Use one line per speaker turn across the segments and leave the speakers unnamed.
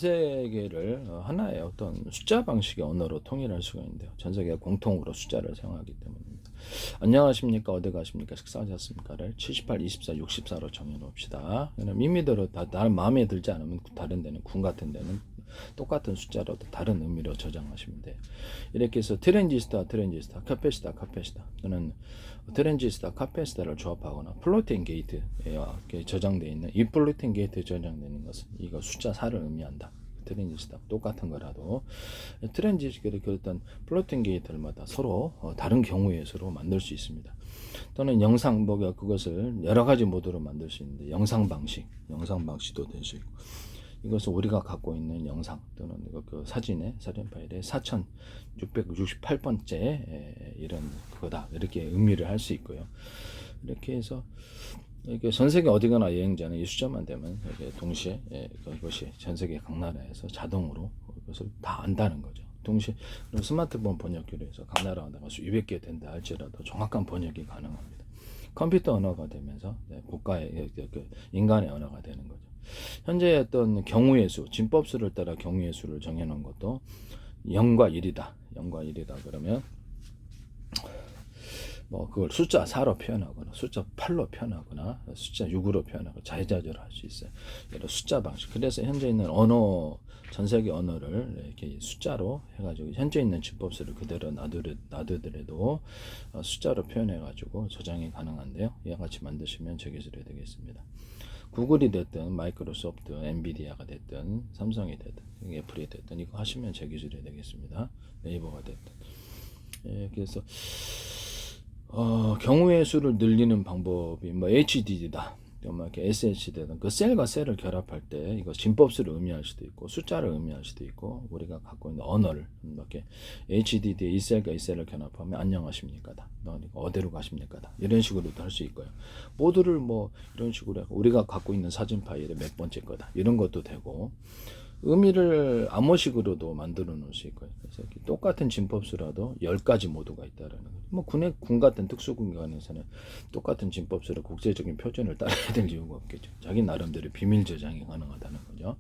세계를 하나의 어떤 숫자 방식의 언어로 통일할 수가 있는데요. 전 세계가 공통으로 숫자를 사용하기 때문입니다. 안녕하십니까? 어디 가십니까? 식사하셨습니까?를 78, 24, 64로 정해놓읍시다. 미미대로 다 마음에 들지 않으면 다른 데는 군 같은 데는 똑같은 숫자라도 다른 의미로 저장하시면 돼요. 이렇게 해서 트랜지스타, 카패시타 또는 트랜지스타, 카패시타를 조합하거나 플로팅 게이트에 저장되어 있는 이 플로팅 게이트에 저장되는 것은 이거 숫자 4를 의미한다. 트랜지스타 똑같은 거라도 트랜지스타의 어떤 플로팅 게이트마다 서로 다른 경우의 수로 만들 수 있습니다. 또는 영상 그것을 여러 가지 모드로 만들 수 있는데 영상 방식도 될 수 있고, 이것은 우리가 갖고 있는 영상 또는 그 사진 파일의 4668번째 이런 그거다, 이렇게 의미를 할 수 있고요. 이렇게 해서 이게 전 세계 어디가나 여행자는 이 숫자만 되면 동시에 그것이 전 세계 각 나라에서 자동으로 그것을 다 안다는 거죠. 동시에 스마트폰 번역기로 해서 각 나라마다 수백 개 된다 할지라도 정확한 번역이 가능합니다. 컴퓨터 언어가 되면서 국가의 인간의 언어가 되는 거죠. 현재 어떤 경우의 수, 진법수를 따라 경우의 수를 정해놓은 것도 0과 1이다. 그러면 그걸 숫자 4로 표현하거나 숫자 8로 표현하거나 숫자 6으로 표현하고 자유자재로 할 수 있어요. 여러 숫자 방식. 그래서 현재 있는 언어, 전 세계 언어를 이렇게 숫자로 해가지고 현재 있는 진법수를 그대로 놔두더라도 숫자로 표현해가지고 저장이 가능한데요. 이와 같이 만드시면 제 기술이 되겠습니다. 구글이 됐든 마이크로소프트, 엔비디아가 됐든 삼성이 됐든 애플이 됐든 이거 하시면 제 기술이 되겠습니다. 네이버가 됐든. 그래서 경우의 수를 늘리는 방법이 HDD다, 이렇게 SHD든 그 셀과 셀을 결합할 때 이거 진법수를 의미할 수도 있고 숫자를 의미할 수도 있고, 우리가 갖고 있는 언어를 이렇게 HDD에 이 셀과 이 셀을 결합하면 안녕하십니까다, 어디로 가십니까다, 이런 식으로도 할 수 있고요. 모두를 이런 식으로 우리가 갖고 있는 사진 파일의 몇 번째 거다, 이런 것도 되고, 의미를 암호식으로도 만들어 놓을 수 있고요. 그래서 똑같은 진법수라도 10가지 모두가 있다라는 거죠. 군 같은 특수군관에서는 똑같은 진법수로 국제적인 표준을 따라야 될 이유가 없겠죠. 자기 나름대로 비밀 저장이 가능하다는 거죠.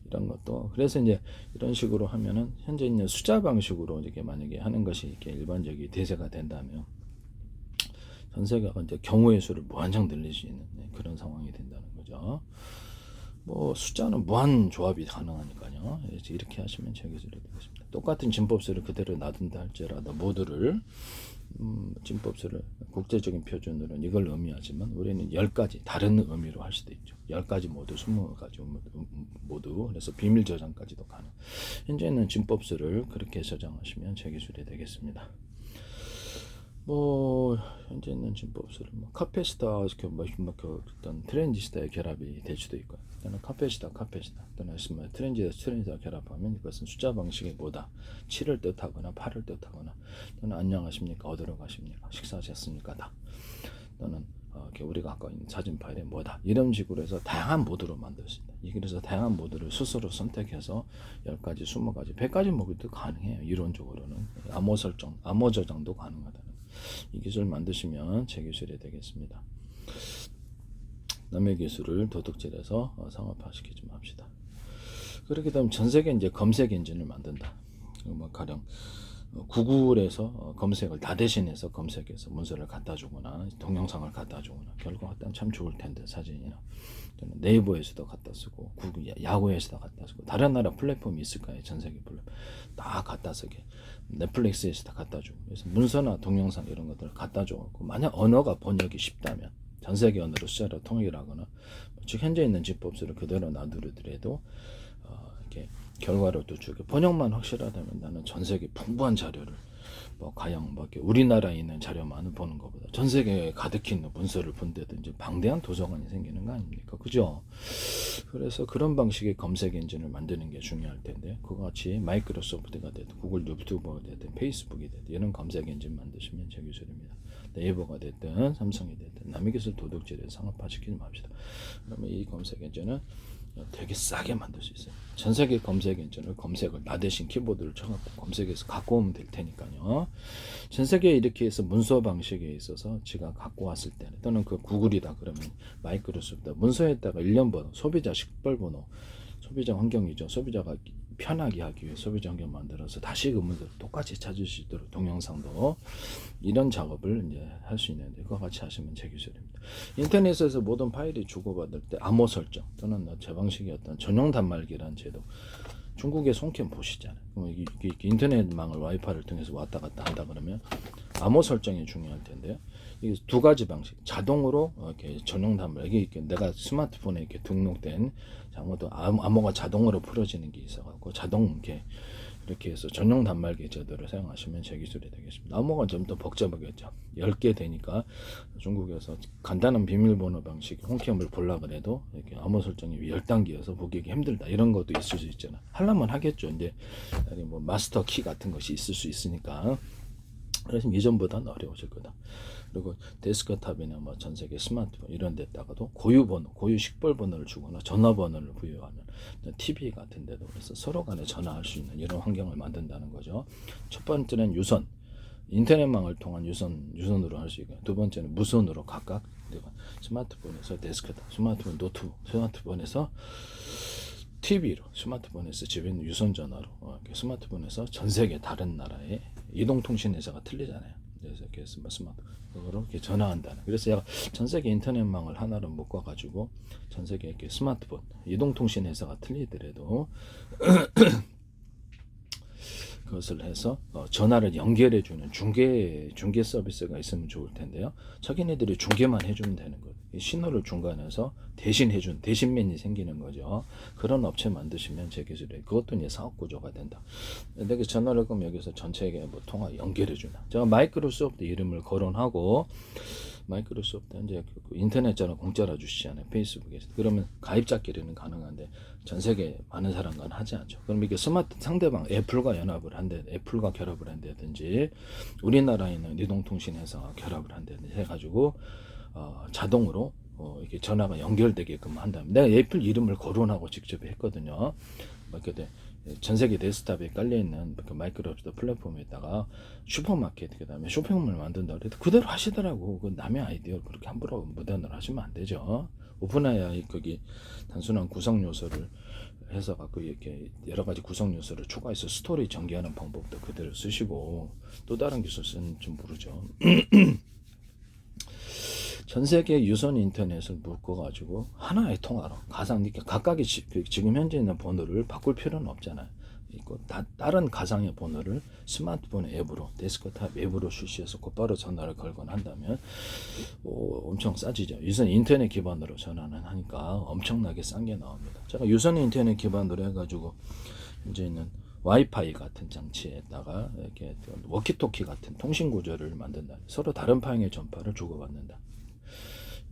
이런 것도, 그래서 이제 이런 식으로 하면은 현재 있는 숫자 방식으로 이렇게 만약에 하는 것이 이렇게 일반적인 대세가 된다면 전 세계가 이제 경우의 수를 무한정 늘릴 수 있는 그런 상황이 된다는 거죠. 숫자는 무한 조합이 가능하니까요. 이렇게 하시면 제 기술이 되겠습니다. 똑같은 진법수를 그대로 놔둔다 할지라도 모두를 진법수를 국제적인 표준으로는 이걸 의미하지만 우리는 10가지 다른 의미로 할 수도 있죠. 10가지 모두 20가지 모두, 그래서 비밀 저장까지도 가능. 현재 있는 진법수를 그렇게 저장하시면 제 기술이 되겠습니다. 현재 있는 진법수를 카패시타 어떤 트랜지스타의 결합이 될 수도 있고요. 또는 카패시타 또는 트랜지스타 결합하면 이것은 숫자 방식이 7을 뜻하거나 8을 뜻하거나, 또는 안녕하십니까, 어디로 가십니까, 식사하셨습니까다, 또는 우리가 아까 있는 사진 파일에 이런 식으로 해서 다양한 모드로 만들 수 있다. 그래서 다양한 모드를 스스로 선택해서 10가지, 20가지, 100가지 모드도 가능해요. 이론적으로는 암호 저장도 가능하다. 이 기술 만드시면 제 기술이 되겠습니다. 남의 기술을 도둑질해서 상업화시키지 맙시다. 그렇게 되면 전 세계 이제 검색 엔진을 만든다. 가령 구글에서 검색을 다 대신해서 검색해서 문서를 갖다 주거나 동영상을 갖다 주거나, 결국 갖다면 참 좋을 텐데, 사진이나 네이버에서도 갖다 쓰고 야후에서도 갖다 쓰고, 다른 나라 플랫폼이 있을까요? 전 세계 플랫폼 다 갖다 쓰게, 넷플릭스에서 다 갖다 주고, 그래서 문서나 동영상 이런 것들을 갖다 줘갖고, 만약 언어가 번역이 쉽다면 전 세계 언어로 숫자로 통일하거나, 즉 현재 있는 진법수를 그대로 놔두더라도 이렇게 결과를 또 주게, 번역만 확실하다면 나는 전 세계 풍부한 자료를 가령 우리나라에 있는 자료만 보는 것보다 전 세계에 가득히 있는 문서를 본다든지 방대한 도서관이 생기는 거 아닙니까? 그죠? 그래서 그런 방식의 검색 엔진을 만드는 게 중요할 텐데, 그와 같이 마이크로소프트가 됐든 구글 유튜버가 됐든 페이스북이 됐든 이런 검색 엔진 만드시면 제 기술입니다. 네이버가 됐든 삼성이 됐든 남의 기술 도둑질에 상업화시키지 맙시다. 그러면 이 검색 엔진은 되게 싸게 만들 수 있어요. 전 세계 검색 엔진을 검색을 나 대신 키보드를 쳐갖고 검색해서 갖고 오면 될 테니까요. 전 세계에 이렇게 해서 문서 방식에 있어서 제가 갖고 왔을 때는, 또는 그 구글이다 그러면 마이크로소프트 문서에다가 일련 번호, 소비자 식별 번호, 소비자 환경이죠. 소비자가 편하게 하기 위해 소비자 환경 만들어서 다시 그 문제를 똑같이 찾을 수 있도록 동영상도 이런 작업을 이제 할 수 있는데 그와 같이 하시면 제 기술입니다. 인터넷에서 모든 파일이 주고받을 때 암호 설정 또는 제 방식의 어떤 전용 단말기라는 제도 중국의 송캠 보시잖아요. 이게 인터넷망을 와이파이를 통해서 왔다 갔다 한다 그러면 암호 설정이 중요할 텐데요. 이게 두 가지 방식. 자동으로 이렇게 전용 단말 이게 내가 스마트폰에 이렇게 등록된 아무도 암호가 자동으로 풀어지는 게 있어갖고 자동 이렇게 해서 전용 단말기 제도를 사용하시면 제 기술이 되겠습니다. 암호가 좀 더 복잡하겠죠. 10개 되니까 중국에서 간단한 비밀번호 방식 홈캠을 보려고 해도 이렇게 암호 설정이 10단계여서 보기 힘들다 이런 것도 있을 수 있잖아. 하려면 하겠죠. 이제 뭐 마스터 키 같은 것이 있을 수 있으니까. 그래서 이전보다는 어려워질 거다. 그리고 데스크탑이나 뭐 전 세계 스마트폰 이런 데다가도 고유 번호, 고유 식별 번호를 주거나 전화번호를 부여하는 TV 같은 데도 그래서 서로 간에 전화할 수 있는 이런 환경을 만든다는 거죠. 첫 번째는 유선, 인터넷망을 통한 유선으로 할 수 있고, 두 번째는 무선으로 각각 스마트폰에서 데스크탑, 스마트폰 노트북, 스마트폰에서 TV로, 스마트폰에서 집에 있는 유선 전화로, 스마트폰에서 전 세계 다른 나라의 이동통신 회사가 틀리잖아요. 그래서 이렇게 스마트폰으로 이렇게 전화한다는. 그래서 제가 전 세계 인터넷망을 하나로 묶어가지고 전 세계 이렇게 스마트폰 이동통신 회사가 틀리더라도 그것을 해서 전화를 연결해주는 중개 서비스가 있으면 좋을 텐데요. 자기네들이 중개만 해주면 되는 거예요. 신호를 중간에서 대신맨이 생기는 거죠. 그런 업체 만드시면 제 기술에 그것도 이제 사업 구조가 된다. 내가 전화를 그럼 여기서 전체에게 뭐 통화 연결해주나. 제가 마이크로소프트 이름을 거론하고 마이크로소프트 이제 인터넷 전화 공짜로 주시잖아요. 페이스북에서. 그러면 가입자끼리는 가능한데 전 세계 많은 사람과는 하지 않죠. 그럼 이게 스마트 상대방 애플과 연합을 한데 애플과 결합을 한다든지 우리나라에 있는 이동통신 회사와 결합을 한다든지 해가지고 자동으로 이렇게 전화가 연결되게끔 한다면 내가 애플 이름을 거론하고 직접 했거든요. 이렇게 전 세계 데스크탑에 깔려있는 그 마이크로소프트 플랫폼에다가 슈퍼마켓 그다음에 쇼핑몰을 만든다 그래도 그대로 하시더라고. 그 남의 아이디어를 그렇게 함부로 무단으로 하시면 안 되죠. 오픈AI 거기 단순한 구성 요소를 해서 갖고 이렇게 여러 가지 구성 요소를 추가해서 스토리 전개하는 방법도 그대로 쓰시고 또 다른 기술 쓰는 좀 모르죠. 전 세계 유선 인터넷을 묶어가지고 하나의 통화로 가상 각각의 지금 현재 있는 번호를 바꿀 필요는 없잖아요. 있고 다른 가상의 번호를 스마트폰 앱으로 데스크탑 앱으로 출시해서 곧바로 전화를 걸거나 한다면 엄청 싸지죠. 유선 인터넷 기반으로 전화는 하니까 엄청나게 싼 게 나옵니다. 제가 유선 인터넷 기반으로 해가지고 이제 있는 와이파이 같은 장치에다가 이렇게 워키토키 같은 통신 구조를 만든다. 서로 다른 방향의 전파를 주고받는다.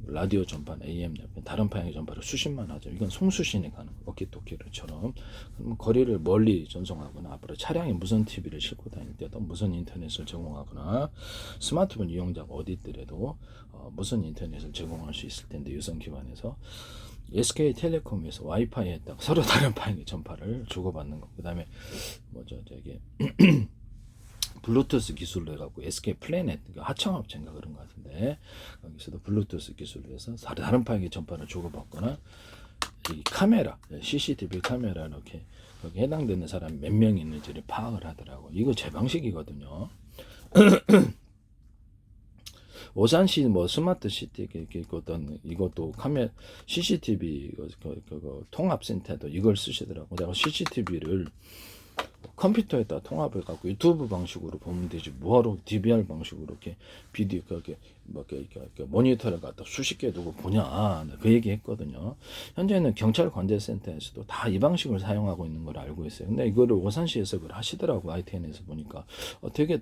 라디오 전판, AM 전판, 다른 방향의 전파를 수신만 하죠. 이건 송수신이 가는 워키토키처럼. 그러면 거리를 멀리 전송하거나 앞으로 차량에 무선 TV를 싣고 다닐 때도 무선 인터넷을 제공하거나 스마트폰 이용자가 어디 있더라도 무선 인터넷을 제공할 수 있을 텐데 유선 기반에서 SK텔레콤에서 와이파이에다가 서로 다른 방향의 전파를 주고받는 거. 그다음에 저기 블루투스 기술로 해갖고 SK 플래닛 하청업체인가 그런 것 같은데 거기서도 블루투스 기술로 해서 다른 방향의 전파를 주고받거나 이 카메라 CCTV 카메라 이렇게 거기 해당되는 사람이 몇 명 있는지를 파악을 하더라고. 이거 제 방식이거든요. 오산시 뭐 스마트 시티 어떤 이것도 카메라 CCTV 통합센터도 이걸 쓰시더라고. 내가 CCTV를 컴퓨터에다 통합해 갖고 유튜브 방식으로 보면 되지 뭐하러 DVR 방식으로 이렇게 비디오 이렇게 모니터를 갖다 수십 개 두고 보냐 그 얘기 했거든요. 현재는 경찰 관제센터에서도 다 이 방식을 사용하고 있는 걸 알고 있어요. 근데 이거를 오산시에서 그걸 하시더라고. YTN에서 보니까 되게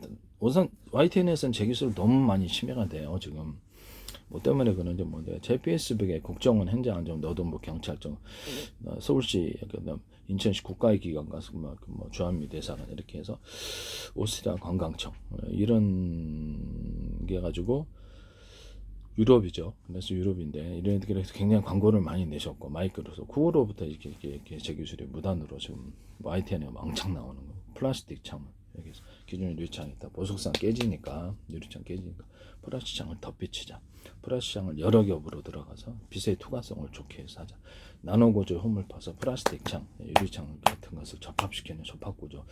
YTN에서는 제 기술 너무 많이 침해가 돼요 지금. 뭐 때문에 그런지 뭔데 제 페이스북에 국정원 행정안전 노동부 경찰청 서울시 인천시 국가의 기관 가서 뭐 주한미 대사관 이렇게 해서 오스트리아 관광청 이런 게 가지고 유럽이죠. 그래서 유럽인데 이런 애들이 굉장히 광고를 많이 내셨고 마이크로소프트 그거로부터 이렇게 제 기술이 무단으로 지금 YTN에 왕창 나오는 거. 플라스틱 창문 여기서 기존의 유리창이 있다. 보석상 깨지니까 유리창 깨지니까 플라스틱 창을 덧비치자. 플라스틱 창을 여러 겹으로 들어가서 빛의 투과성을 좋게 해서 하자. 나노 구조 홈을 파서 플라스틱 창, 유리창 같은 것을 접합시키는 접합 구조.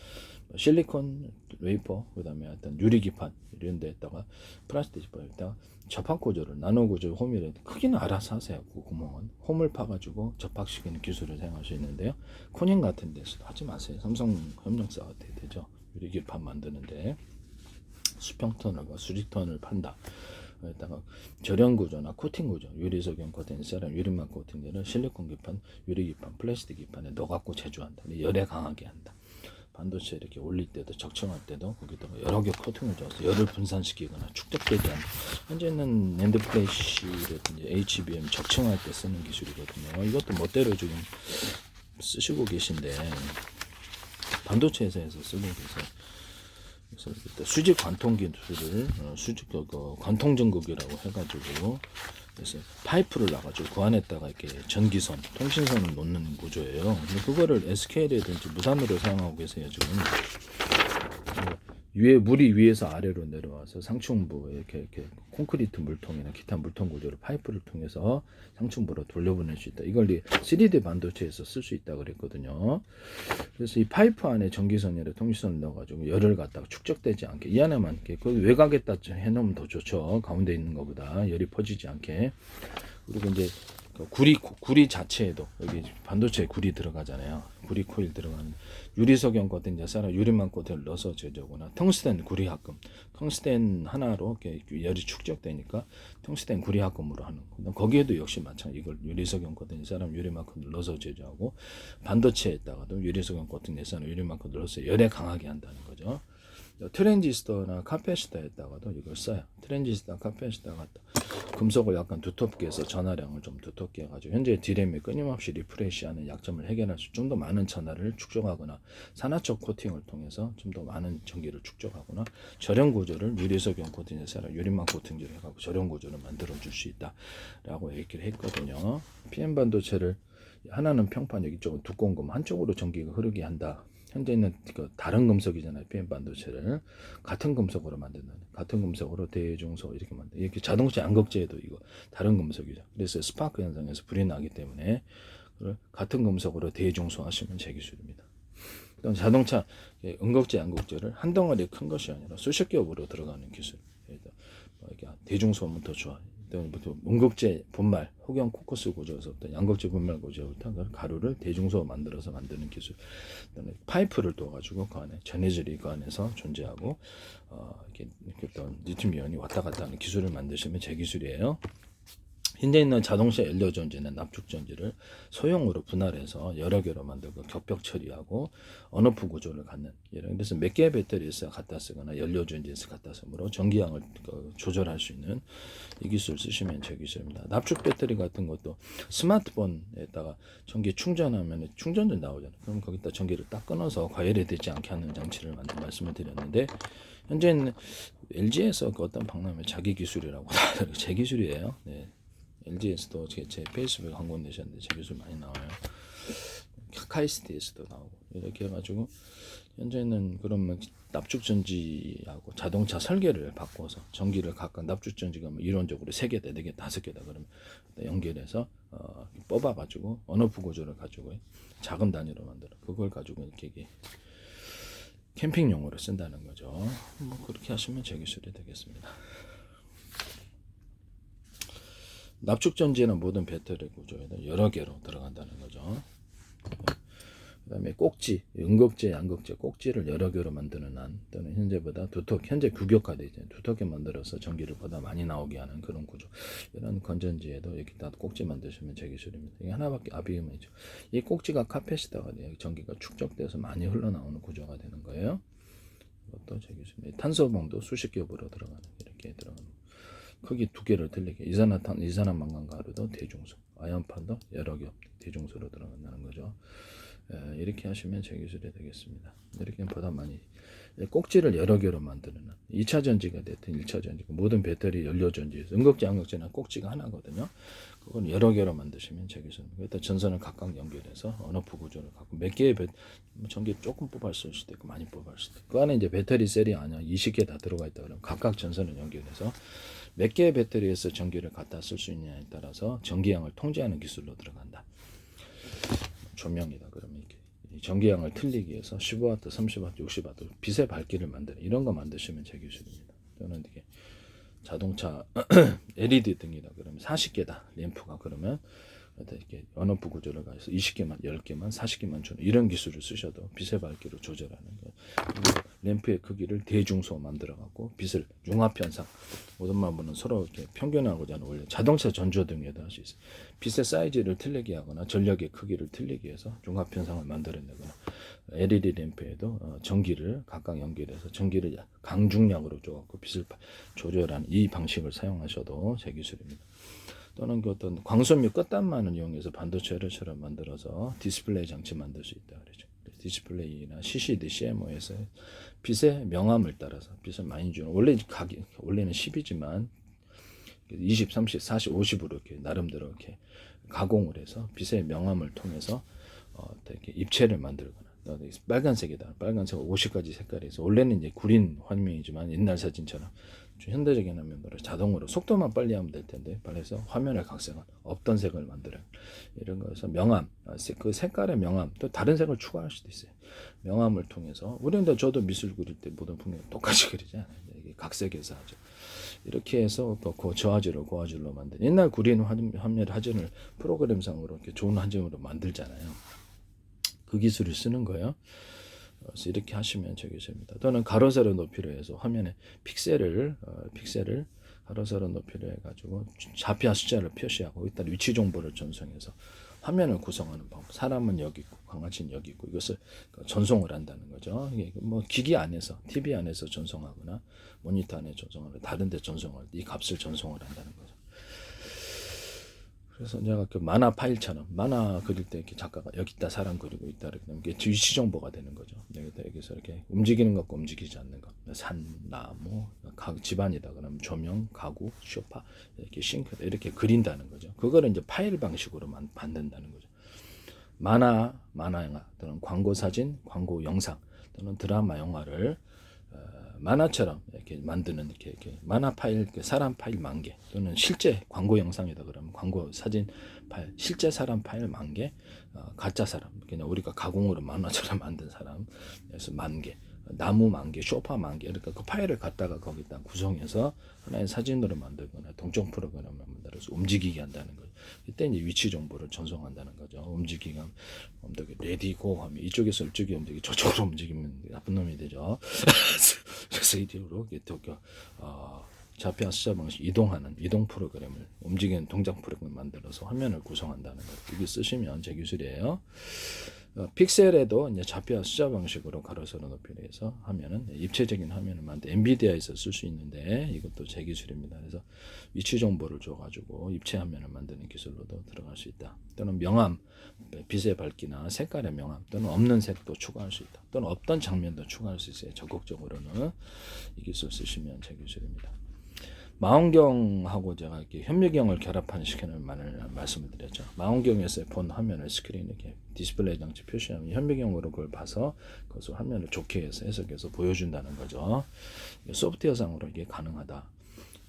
실리콘 웨이퍼, 그다음에 어떤 유리 기판 이런 데에다가 플라스틱 지퍼에다가 접합 구조를 나노 구조 홈이래. 크기는 알아서 하세요. 그 구멍은 홈을 파가지고 접합시키는 기술을 사용할 수 있는데요. 코닝 같은 데서도 하지 마세요. 삼성 협력사 같은 되죠. 유리 기판 만드는데 수평턴과 수직턴을 판다. 에다가 절연 구조나 코팅 구조, 유리 석영 코팅, 세럼 유리막 코팅들은 실리콘 기판, 유리 기판, 플라스틱 기판에 넣어갖고 제조한다. 열에 강하게 한다. 반도체 이렇게 올릴 때도 적층할 때도 거기다가 여러 개 코팅을 줘서 열을 분산시키거나 축적되지 않게. 현재는 낸드 플래시라든지 HBM 적층할 때 쓰는 기술이거든요. 이것도 멋대로 지금 쓰시고 계신데 반도체 회사에서 쓰고 계세요. 그래서 수직 관통 기술을 수직 관통 전극이라고 해가지고 그래서 파이프를 놔가지고 그 안에다가 이렇게 전기선, 통신선을 놓는 구조예요. 근데 그거를 SK라든지 무산으로 사용하고 계세요 지금. 위에 물이 위에서 아래로 내려와서 상층부에 이렇게 콘크리트 물통이나 기타 물통 구조를 파이프를 통해서 상층부로 돌려보낼 수 있다. 이걸 3D 반도체에서 쓸 수 있다 그랬거든요. 그래서 이 파이프 안에 전기선이나 통신선을 넣어가지고 열을 갖다가 축적되지 않게 이 안에만 이렇게 그 외곽에다 해놓으면 더 좋죠. 가운데 있는 것보다 열이 퍼지지 않게. 그리고 이제 구리 자체에도 여기 반도체 구리 들어가잖아요. 구리 코일 들어가는 유리석영 코팅 이제 사람 유리만 코팅을 넣어서 제조하거나 텅스텐 구리 합금, 텅스텐 하나로 이렇게 열이 축적되니까 텅스텐 구리 합금으로 하는 거. 거기에도 역시 마찬가지 이걸 유리석영 코팅 사람 유리만 코팅을 넣어서 제조하고 반도체에다가도 유리석영 코팅 사람 유리만 코팅을 넣어서 열에 강하게 한다는 거죠. 트랜지스터나 카패시터에다가도 이걸 써요. 트랜지스터, 카패시터 같다. 금속을 약간 두텁게 해서 전하량을 좀 두텁게 해가지고 현재 디램이 끊임없이 리프레시하는 약점을 해결할 수 좀 더 많은 전하를 축적하거나 산화적 코팅을 통해서 좀 더 많은 전기를 축적하거나 절연 구조를 유리석영 코팅에서 유리막 코팅제로 해가지고 절연 구조를 만들어 줄 수 있다라고 얘기를 했거든요. PM 반도체를 하나는 평판 여기 쪽은 두꺼운 거 한쪽으로 전기가 흐르게 한다. 현재는 다른 금속이잖아요. PM 반도체를 같은 금속으로 만든다. 같은 금속으로 대중소 이렇게 만든. 이렇게 자동차 양극재에도 이거 다른 금속이죠. 그래서 스파크 현상에서 불이 나기 때문에 같은 금속으로 대중소 하시면 제 기술입니다. 또 자동차 음극재 양극재를 한 덩어리 큰 것이 아니라 수십 겹으로 들어가는 기술. 이렇게 대중소하면 더 좋아. 음극재 분말, 혹영 코커스 구조에서부터 양극재 분말 구조부터 가루를 대중소 만들어서 만드는 기술. 파이프를 둬가지고 그 안에 전해질이 그 안에서 존재하고 이렇게 어떤 리튬 이온이 왔다 갔다 하는 기술을 만드시면 제 기술이에요. 현재 있는 자동차 연료 전지나 납축 전지를 소형으로 분할해서 여러 개로 만들고 격벽 처리하고 언오프 구조를 갖는 그래서 몇 개의 배터리에서 갖다 쓰거나 연료 전지에서 갖다 쓰므로 전기량을 조절할 수 있는 이 기술 쓰시면 제 기술입니다. 납축 배터리 같은 것도 스마트폰에다가 전기 충전하면 충전전 나오잖아요. 그럼 거기다 전기를 딱 끊어서 과열되지 않게 하는 장치를 말씀을 드렸는데 현재는 LG에서 그 어떤 박람회 자기 기술이라고 제 기술이에요. 네. LG에서도 제 페이스북 광고 내셨는데 제 기술 많이 나와요. 카카이스트에서도 나오고 이렇게 해가지고 현재는 그런 납축 전지하고 자동차 설계를 바꿔서 전기를 각각 납축 전지가 이론적으로 3개다, 4개, 5개다 그러면 연결해서 뽑아가지고 언오프 구조를 가지고 작은 단위로 만들어 그걸 가지고 이렇게 캠핑용으로 쓴다는 거죠. 그렇게 하시면 제 기술이 되겠습니다. 납축 전지는 모든 배터리 구조에는 여러 개로 들어간다는 거죠. 그 다음에 꼭지, 음극재, 양극재 꼭지를 여러 개로 만드는 한 또는 현재보다 현재 규격화되어 있잖아요. 두텁게 만들어서 전기를 보다 많이 나오게 하는 그런 구조. 이런 건전지에도 이렇게 다 꼭지 만드시면 제 기술입니다. 이게 하나밖에 아비음이죠. 이 꼭지가 카패시터가 돼요. 전기가 축적돼서 많이 흘러나오는 구조가 되는 거예요. 이것도 제 기술입니다. 탄소봉도 수십 겹으로 들어가는 이렇게 들어가는. 크기 2개를 틀리게 이산화탄 가루도 대중소, 아연판도 여러 겹 대중소로 들어간다는 거죠. 이렇게 하시면 제 기술이 되겠습니다. 이렇게 보다 많이 꼭지를 여러 개로 만드는 2차 전지가 됐든 1차 전지가 모든 배터리 연료 전지에서 음극재 양극재는 꼭지가 하나거든요. 그건 여러 개로 만드시면 제기술입니다. 일단 전선을 각각 연결해서 언어프 구조를 갖고 몇 개의 전기 조금 뽑을 수도 있고 많이 뽑을 수도 있고 그 안에 이제 배터리 셀이 아니야 20개 다 들어가 있다 그러면 각각 전선을 연결해서 몇 개의 배터리에서 전기를 갖다 쓸 수 있냐에 따라서 전기량을 통제하는 기술로 들어간다. 조명이다 그러면 이렇게 전기량을 틀리기 위해서 15W, 30W, 60W 빛의 밝기를 만드는 이런 거 만드시면 제 기술입니다. 또는 이게 자동차 LED 등이다 그러면 40개다 램프가 그러면 이렇게 언어프 구조를 가해서 20개만 10개만 40개만 주는 이런 기술을 쓰셔도 빛의 밝기를 조절하는 거예요. 그리고 램프의 크기를 대중소 만들어 갖고 빛을 융합 현상 모든 부분은 서로 이렇게 평균하고자 하는 원래 자동차 전조등에도 할 수 있어요. 빛의 사이즈를 틀리게 하거나 전력의 크기를 틀리게 해서 융합 현상을 만들어내거나 LED 램프에도 전기를 각각 연결해서 전기를 강중량으로 줘갖고 빛을 조절하는 이 방식을 사용하셔도 제 기술입니다. 또는 그 어떤 광섬유 끝단만을 이용해서 반도체를처럼 만들어서 디스플레이 장치 만들 수 있다 그러죠. 디스플레이나 CCD, CMO에서 빛의 명암을 따라서 빛을 많이 주는 원래는 10이지만 20, 30, 40, 50으로 이렇게 나름대로 이렇게 가공을 해서 빛의 명암을 통해서 이렇게 입체를 만들거나 빨간색이다. 빨간색 50가지 색깔이 있어. 원래는 이제 구린 화면이지만 옛날 사진처럼 현대적인 화면으로 자동으로 속도만 빨리 하면 될 텐데 그래서 화면의 각색은 없던 색을 만들어요. 이런 거에서 명암, 그 색깔의 명암 또 다른 색을 추가할 수도 있어요. 명암을 통해서 우리는 저도 미술 그릴 때 모든 풍경 똑같이 그리지 않아요. 이게 각색해서 하죠. 이렇게 해서 또 저화질을 고화질로 만든 옛날 구린 화면 화질을 프로그램상으로 이렇게 좋은 화질로 만들잖아요. 그 기술을 쓰는 거예요. 그래서 이렇게 하시면 저기입니다. 또는 가로 세로 높이로 해서 화면에 픽셀을 가로 세로 높이로 해가지고 좌표 숫자를 표시하고 일단 위치 정보를 전송해서 화면을 구성하는 방법. 사람은 여기 있고 강아지는 여기 있고 이것을 전송을 한다는 거죠. 이게 뭐 기기 안에서 TV 안에서 전송하거나 모니터 안에 전송하거나 다른데 전송할 때 이 값을 전송을 한다는 거죠. 그래서 내가 그 만화 파일처럼 만화 그릴 때 이렇게 작가가 여기 있다 사람 그리고 있다 이렇게 되면 이게 위치 정보가 되는 거죠. 여기서 이렇게 움직이는 것과 움직이지 않는 것, 산, 나무, 집안이다 그러면 조명, 가구, 소파 이렇게 싱크 이렇게 그린다는 거죠. 그거를 이제 파일 방식으로 만든다는 거죠. 만화 영화 또는 광고 사진, 광고 영상 또는 드라마 영화를 만화처럼 이렇게 만드는 이렇게 만화 파일, 사람 파일 10,000개 또는 실제 광고 영상이다 그러면 광고 사진 파일, 실제 사람 파일 10,000개, 가짜 사람 그냥 우리가 가공으로 만화처럼 만든 사람 그래서 10,000개, 나무 10,000개, 소파 10,000개 그러니까 그 파일을 갖다가 거기다 구성해서 하나의 사진으로 만들거나 동종 프로그램을 만들어서 움직이게 한다는 거죠. 이때 이제 위치 정보를 전송한다는 거죠. 움직이면 레디고 하면 이쪽에서 이쪽이 움직이고 저쪽으로 움직이면 나쁜 놈이 되죠. 그래서 이쪽으로 좌표 숫자 방식 이동하는 이동 프로그램을 움직이는 동작 프로그램을 만들어서 화면을 구성한다는 거. 이게 쓰시면 제 기술이에요. 픽셀에도 이제 좌표 숫자 방식으로 가로 세로 높이로 해서 하면은 입체적인 화면을 만들 엔비디아에서 쓸 수 있는데 이것도 제 기술입니다. 그래서 위치 정보를 줘가지고 입체 화면을 만드는 기술로도 들어갈 수 있다. 또는 명암, 빛의 밝기나 색깔의 명암 또는 없는 색도 추가할 수 있다. 또는 없던 장면도 추가할 수 있어요. 적극적으로는 이 기술 쓰시면 제 기술입니다. 망원경하고 제가 이렇게 현미경을 결합한 시켜는 말씀을 드렸죠. 망원경에서 본 화면을 스크린 이렇게 디스플레이 장치 표시하면 현미경으로 그걸 봐서 그것을 화면을 좋게 해서 해석해서 보여준다는 거죠. 소프트웨어상으로 이게 가능하다.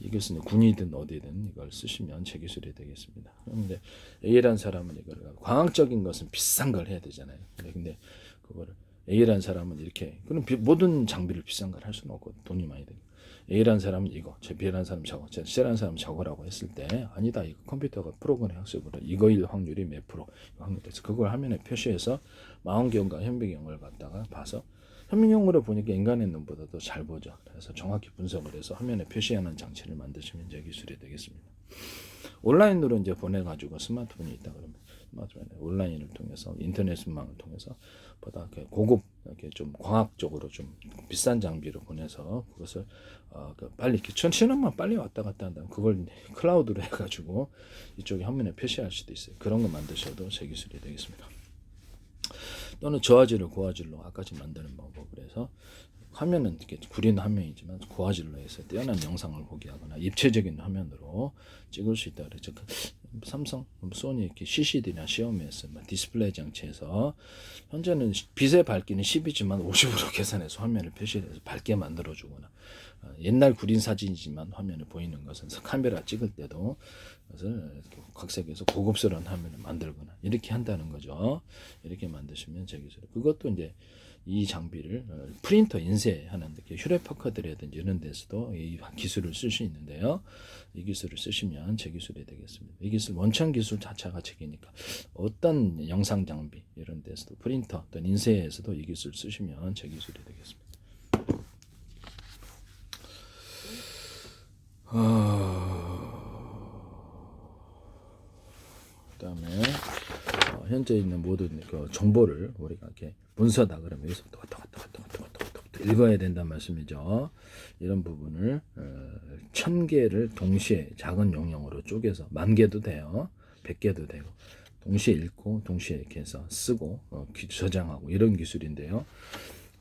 이것은 군이든 어디든 이걸 쓰시면 제 기술이 되겠습니다. 그런데 A라는 사람은 이걸 광학적인 것은 비싼 걸 해야 되잖아요. 근데 그거를 A라는 사람은 이렇게 그럼 모든 장비를 비싼 걸 할 수는 없고 돈이 많이 되고 A라는 사람은 이거, B라는 사람 저거, C라는 사람 저거라고 했을 때 아니다. 이거 컴퓨터가 프로그램 학습으로 이거일 확률이 몇 프로 확률에서 그걸 화면에 표시해서 망원경과 현미경을 갖다가 봐서 현미경으로 보니까 인간의 눈보다도 잘 보죠. 그래서 정확히 분석을 해서 화면에 표시하는 장치를 만드시면 제 기술이 되겠습니다. 온라인으로 이제 보내가지고 스마트폰이 있다 그러면 스마트폰에 온라인을 통해서 인터넷망을 통해서 보다 이렇게 고급 이렇게 좀 광학적으로 좀 비싼 장비로 보내서 그것을 빨리 이렇게 신호만 빨리 왔다 갔다 한다면 그걸 클라우드로 해가지고 이쪽에 화면에 표시할 수도 있어요. 그런 거 만드셔도 제 기술이 되겠습니다. 또는 저화질을 고화질로 아까 좀 만드는 방법을 해서 화면은 이렇게 구린 화면이지만 고화질로 해서 뛰어난 영상을 보게 하거나 입체적인 화면으로 찍을 수 있다 그랬죠. 삼성, 소니 이렇게 CCD나 시오미에서 디스플레이 장치에서 현재는 빛의 밝기는 10이지만 50으로 계산해서 화면을 표시해서 밝게 만들어주거나 옛날 구린 사진이지만 화면에 보이는 것은 카메라 찍을 때도 그것을 각색해서 고급스러운 화면을 만들거나 이렇게 한다는 거죠. 이렇게 만드시면 제 기술. 그것도 이제 이 장비를 프린터 인쇄하는 휴렛 파커드라든지 이런 데서도 이 기술을 쓸 수 있는데요. 이 기술을 쓰시면 제 기술이 되겠습니다. 이 기술 원천 기술 자체가 책이니까 어떤 영상 장비 이런 데서도 프린터 또는 인쇄에서도 이 기술 쓰시면 제 기술이 되겠습니다. 그다음에 현재 있는 모든 그 정보를 우리가 이렇게 문서다 그러면 여기서부터 왔다 읽어야 된다는 말씀이죠. 이런 부분을 1000개를 동시에 작은 용량으로 쪼개서 10,000개도 돼요. 100개도 되고 동시에 읽고 동시에 이렇게 해서 쓰고 저장하고 이런 기술인데요.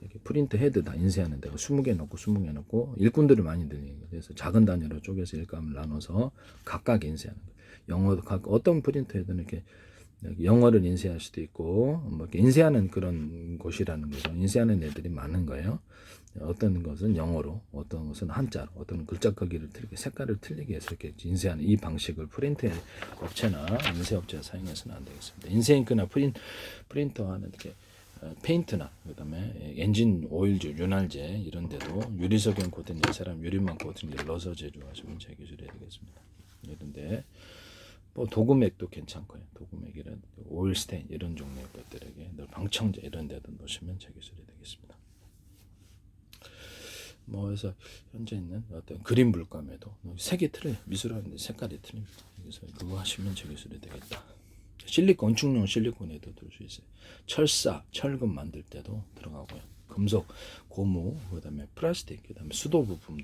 이렇게 프린트 헤드 다 인쇄하는 데가 20개 넣고 일꾼들을 많이 들리는 거예요. 그래서 작은 단위로 쪼개서 일감을 나눠서 각각 인쇄하는 거예요. 영어도 어떤 프린터 헤드는 이렇게 영어를 인쇄할 수도 있고 뭐 이렇게 인쇄하는 그런 곳이라는 거죠. 인쇄하는 애들이 많은 거예요. 어떤 것은 영어로, 어떤 것은 한자로, 어떤 글자 크기를 틀리게 색깔을 틀리게 해서 이렇게 인쇄하는 이 방식을 프린터 업체나 인쇄 업체가 사용해서는 안 되겠습니다. 인쇄 잉크나 프린터 하는 이렇게 페인트나 그다음에 엔진 오일주, 윤활제 이런 데도 유리석용 코팅제, 사람 유리망 코팅제 넣어서 제조하시면 제 기술이 되겠습니다. 이런데 뭐 도금액도 괜찮고요. 도금액이란 오일 스테인 이런 종류의 것들에게 방청제 이런 데도 넣으시면 제 기술이 되겠습니다. 뭐 그래서 현재 있는 어떤 그림 물감에도 색이 틀려요. 미술하는데 색깔이 틀립니다. 그래서 그거 하시면 제 기술이 되겠다. 실리콘, 건축용 실리콘에도 들 수 있어요. 철사, 철근 만들 때도 들어가고요. 금속, 고무, 그다음에 플라스틱, 그다음에 수도 부품,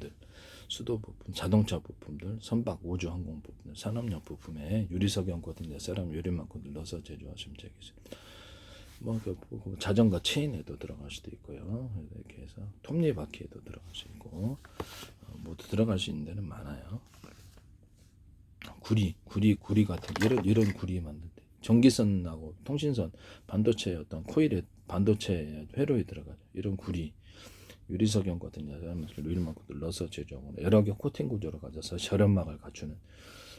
자동차 부품들, 선박, 우주 항공 부품들, 산업용 부품에 유리석영 코팅, 세라믹 유리망코를 넣어서 제조하시면 되겠습니다. 뭐 자전거 체인에도 들어갈 수도 있고요. 이렇게 해서 톱니바퀴에도 들어갈 수 있고 모두 들어갈 수 있는 데는 많아요. 구리 같은 이런 구리 만들 때 전기선하고 통신선, 반도체 어떤 코일에 반도체 회로에 들어가죠. 이런 구리 유리석영 같은 유리막을 눌러서 제조하거나 여러 개 코팅 구조를 가져서 절연막을 갖추는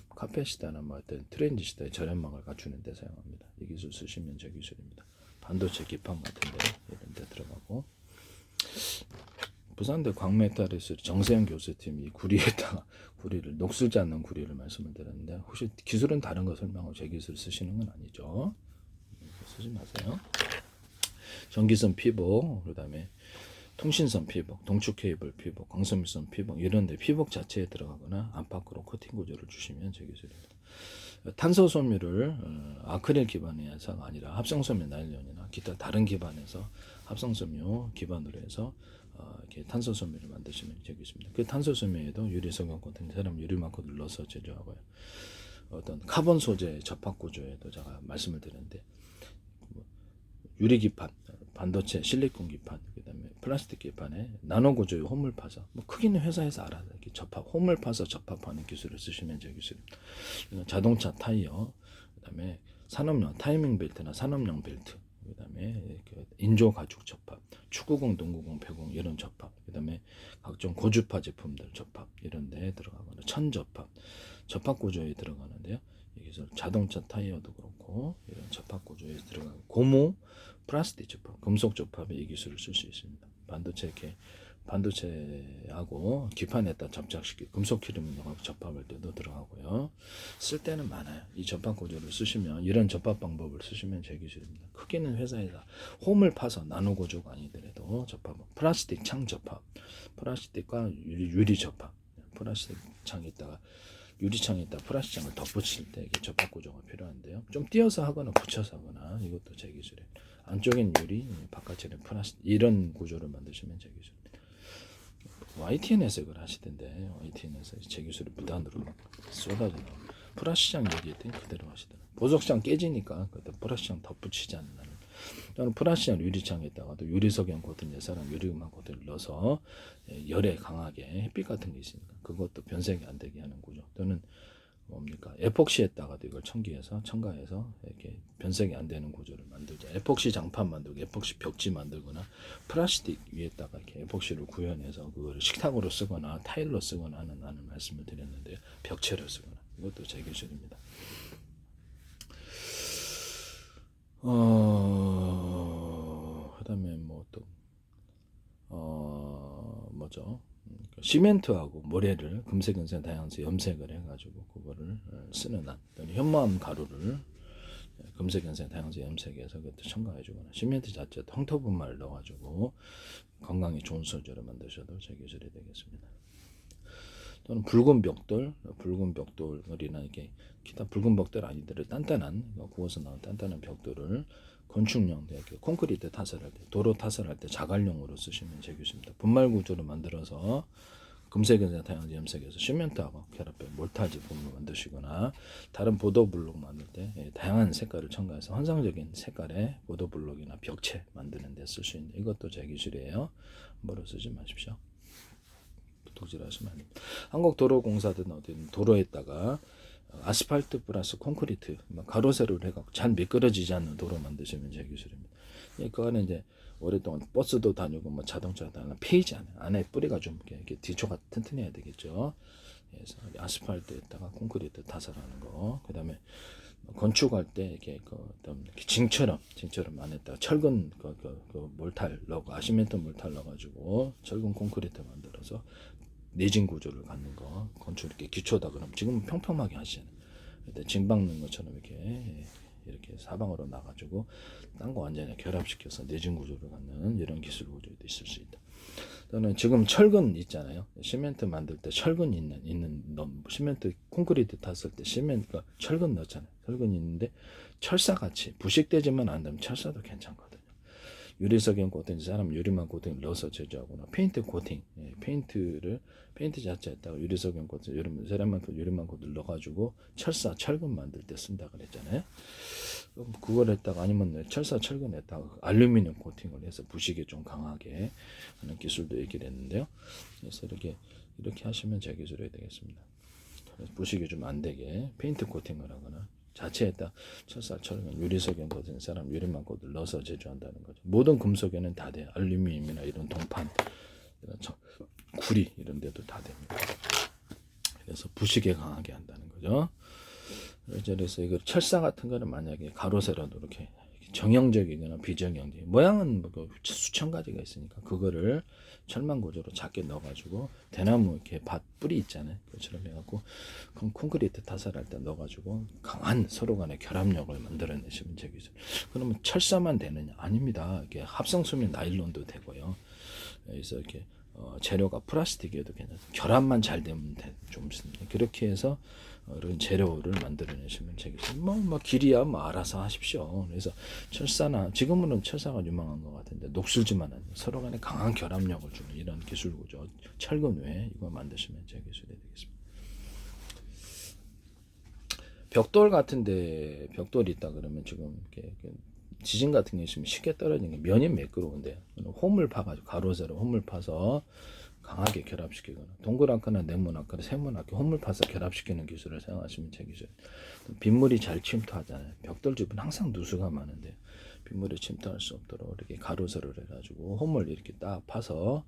카페 시대나 뭐 어떤 트렌드 시대에 절연막을 갖추는 데 사용합니다. 이 기술 쓰시면 제 기술입니다. 반도체 기판 같은 데 이런 데 들어가고 부산대 광메탈에서 정세영 교수팀이 구리에다가 구리를 녹슬지 않는 구리를 말씀을 드렸는데 혹시 기술은 다른 거 설명하고 제 기술 쓰시는 건 아니죠. 쓰지 마세요. 전기선 피복, 그다음에 통신선 피복, 동축 케이블 피복, 광섬유선 피복 이런데 피복 자체에 들어가거나 안팎으로 코팅 구조를 주시면 제 기술입니다. 탄소 섬유를 아크릴 기반에서가 아니라 합성 섬유 나일론이나 기타 다른 기반에서 합성 섬유 기반으로 해서 이렇게 탄소 섬유를 만드시면 되겠습니다. 그 탄소 섬유에도 유리석영 코팅, 세라믹 유리막을 넣어서 제조하고요. 어떤 카본 소재 접합 구조에도 제가 말씀을 드렸는데 유리 기판, 반도체 실리콘 기판, 그다음에 플라스틱 기판에 나노 구조의 홈을 파서 뭐 크기는 회사에서 알아요. 이렇게 홈을 파서 접합하는 기술을 쓰시면 제 기술입니다. 자동차 타이어, 그다음에 산업용 타이밍 벨트나 산업용 벨트, 그다음에 인조 가죽 접합, 축구공, 농구공, 배공 이런 접합, 그다음에 각종 고주파 제품들 접합 이런 데 들어가거나 천 접합 구조에 들어가는데요. 여기서 자동차 타이어도 그렇고 이런 접합 구조에 들어가고 고무, 플라스틱 접합, 금속 접합에 이 기술을 쓸 수 있습니다. 반도체하고 기판에다 접착시키 금속 기름하고 접합할 때도 들어가고요. 쓸 때는 많아요. 이 접합 구조를 쓰시면 이런 접합 방법을 쓰시면 제 기술입니다. 크기는 회사에서 홈을 파서 나노 구조가 아니더라도 접합, 플라스틱 창 접합, 플라스틱과 유리 접합, 플라스틱 창에다가 유리창에다 플라스틱 창을 덧붙일 때 이게 접합 구조가 필요한데요. 좀 띄어서 하거나 붙여서 하거나 이것도 제 기술이에요. 안쪽엔 유리, 바깥에는 플라스틱 이런 구조를 만드시면 제 기술입니다. YTN에서 이걸 하시던데 YTN에서 제 기술이 무단으로 쏟아져 나오고 플라스틱 창 얘기했더니 그대로 하시더라고요. 보석창 깨지니까 그때 플라스틱 창 덧붙이지 않는 또는 프라시안 유리창에다가도 유리석연 코팅 예사랑 유리금만 코팅을 넣어서 열에 강하게 햇빛 같은 게 있으니까 그것도 변색이 안 되게 하는 구조. 또는 뭡니까 에폭시에다가도 이걸 첨가해서 이렇게 변색이 안 되는 구조를 만들자. 에폭시 장판 만들고 에폭시 벽지 만들거나 플라스틱 위에다가 이렇게 에폭시를 구현해서 그걸 식탁으로 쓰거나 타일로 쓰거나 하는 말씀을 드렸는데요. 벽체로 쓰거나 이것도 제 기술입니다. 그다음에 뭐 또 뭐죠? 시멘트하고 모래를 금색, 은색, 다양색 염색을 해가지고 그거를 쓰는 한, 또는 현무암 가루를 금색, 은색, 다양색 염색해서 그것도 첨가해주거나 시멘트 자체에 황토분말을 넣어가지고 건강에 좋은 소재로 만드셔도 제 기술이 되겠습니다. 또는 붉은 벽돌이나 이렇게 기타 붉은 벽돌 아니더라도 단단한 구워서 나온 단단한 벽돌을 건축용 이렇게 콘크리트 타설할 때, 도로 타설할 때 자갈용으로 쓰시면 제 기술입니다. 분말 구조로 만들어서 금색은 다양한 염색해서 시멘트하고 결합해 몰타지 폼을 만드시거나 다른 보도블록 만들 때 다양한 색깔을 첨가해서 환상적인 색깔의 보도블록이나 벽체 만드는 데 쓸 수 있는 이것도 제 기술이에요. 함부로 쓰지 마십시오. 도질하시면 안 됩니다. 한국도로공사든 어디든 도로에다가 아스팔트 플러스 콘크리트 가로 세로를 해갖고 잘 미끄러지지 않는 도로 만드시면 제 기술입니다. 그 안에 이제 오랫동안 버스도 다니고 뭐 자동차 다니고 페이지 안에 뿌리가 좀 이렇게 뒤초가 튼튼해야 되겠죠. 그래서 아스팔트에다가 콘크리트 타설하는 거. 그다음에 건축할 때 이렇게 징처럼 안에다가 철근 몰탈 넣고 아시멘트 몰탈 넣어가지고 철근 콘크리트 만들어서 내진 구조를 갖는 거. 건축 이렇게 기초다 그럼 지금 평평하게 하시잖아요. 그때 징 박는 것처럼 이렇게 사방으로 나가지고 딴 거 완전히 결합시켜서 내진 구조를 갖는 이런 기술 구조도 있을 수 있다. 또는 지금 철근 있잖아요. 시멘트 만들 때 철근 있는 시멘트 콘크리트 탔을 때 시멘트가 철근 넣잖아요. 철근 있는데 철사같이 부식되지만 안 되면 철사도 괜찮거든요. 유리석연 코팅, 사람 유리만 코팅을 넣어서 제조하거나 페인트 코팅, 페인트 자체에다가 유리석연 코팅, 세라믹 유리만 코팅을 넣어가지고 철근 만들 때 쓴다 그랬잖아요. 그걸 했다가 아니면 철사 철근에다가 알루미늄 코팅을 해서 부식이 좀 강하게 하는 기술도 얘기를 했는데요. 그래서 이렇게 하시면 제 기술이 되겠습니다. 부식이 좀 안 되게 페인트 코팅을 하거나 자체에다 철사 철근 유리석연 코팅 사람 유리만 코팅을 넣어서 제조한다는 거죠. 모든 금속에는 다 돼요. 알루미늄이나 이런 동판, 이런 구리 이런 데도 다 됩니다. 그래서 부식에 강하게 한다는 거죠. 그래서 이거 철사 같은 거는 만약에 가로 세로도 이렇게 정형적이거나 비정형적 모양은 뭐 수천 가지가 있으니까 그거를 철망 구조로 작게 넣어가지고 대나무 이렇게 밭 뿌리 있잖아요. 그처럼 해갖고 콘크리트 타설할 때 넣어가지고 강한 서로 간의 결합력을 만들어내시면 제 기술. 그러면 철사만 되느냐? 아닙니다. 이게 합성수면 나일론도 되고요. 그래서 이렇게 재료가 플라스틱이어도 괜찮아요. 결합만 잘 되면 좀 그렇게 해서 이런 재료를 만들어내시면 되겠어요. 뭐 길이야 뭐 알아서 하십시오. 그래서 철사나 지금은 철사가 유망한 것 같은데 녹슬지만 않는 서로 간에 강한 결합력을 주는 이런 기술 구조 철근 외에 이거 만드시면 제 기술이 되겠습니다. 벽돌 같은데 벽돌이 있다 그러면 지금 이렇게 지진 같은 게 있으면 쉽게 떨어지는 게 면이 매끄러운데 홈을 파가지고 가로 세로 홈을 파서 강하게 결합시키거나 동그랗거나 네모나거나 세모나게 홈을 파서 결합시키는 기술을 사용하시면 제 기술. 빗물이 잘 침투하잖아요. 벽돌 집은 항상 누수가 많은데 빗물이 침투할 수 없도록 이렇게 가로 세로를 해가지고 홈을 이렇게 딱 파서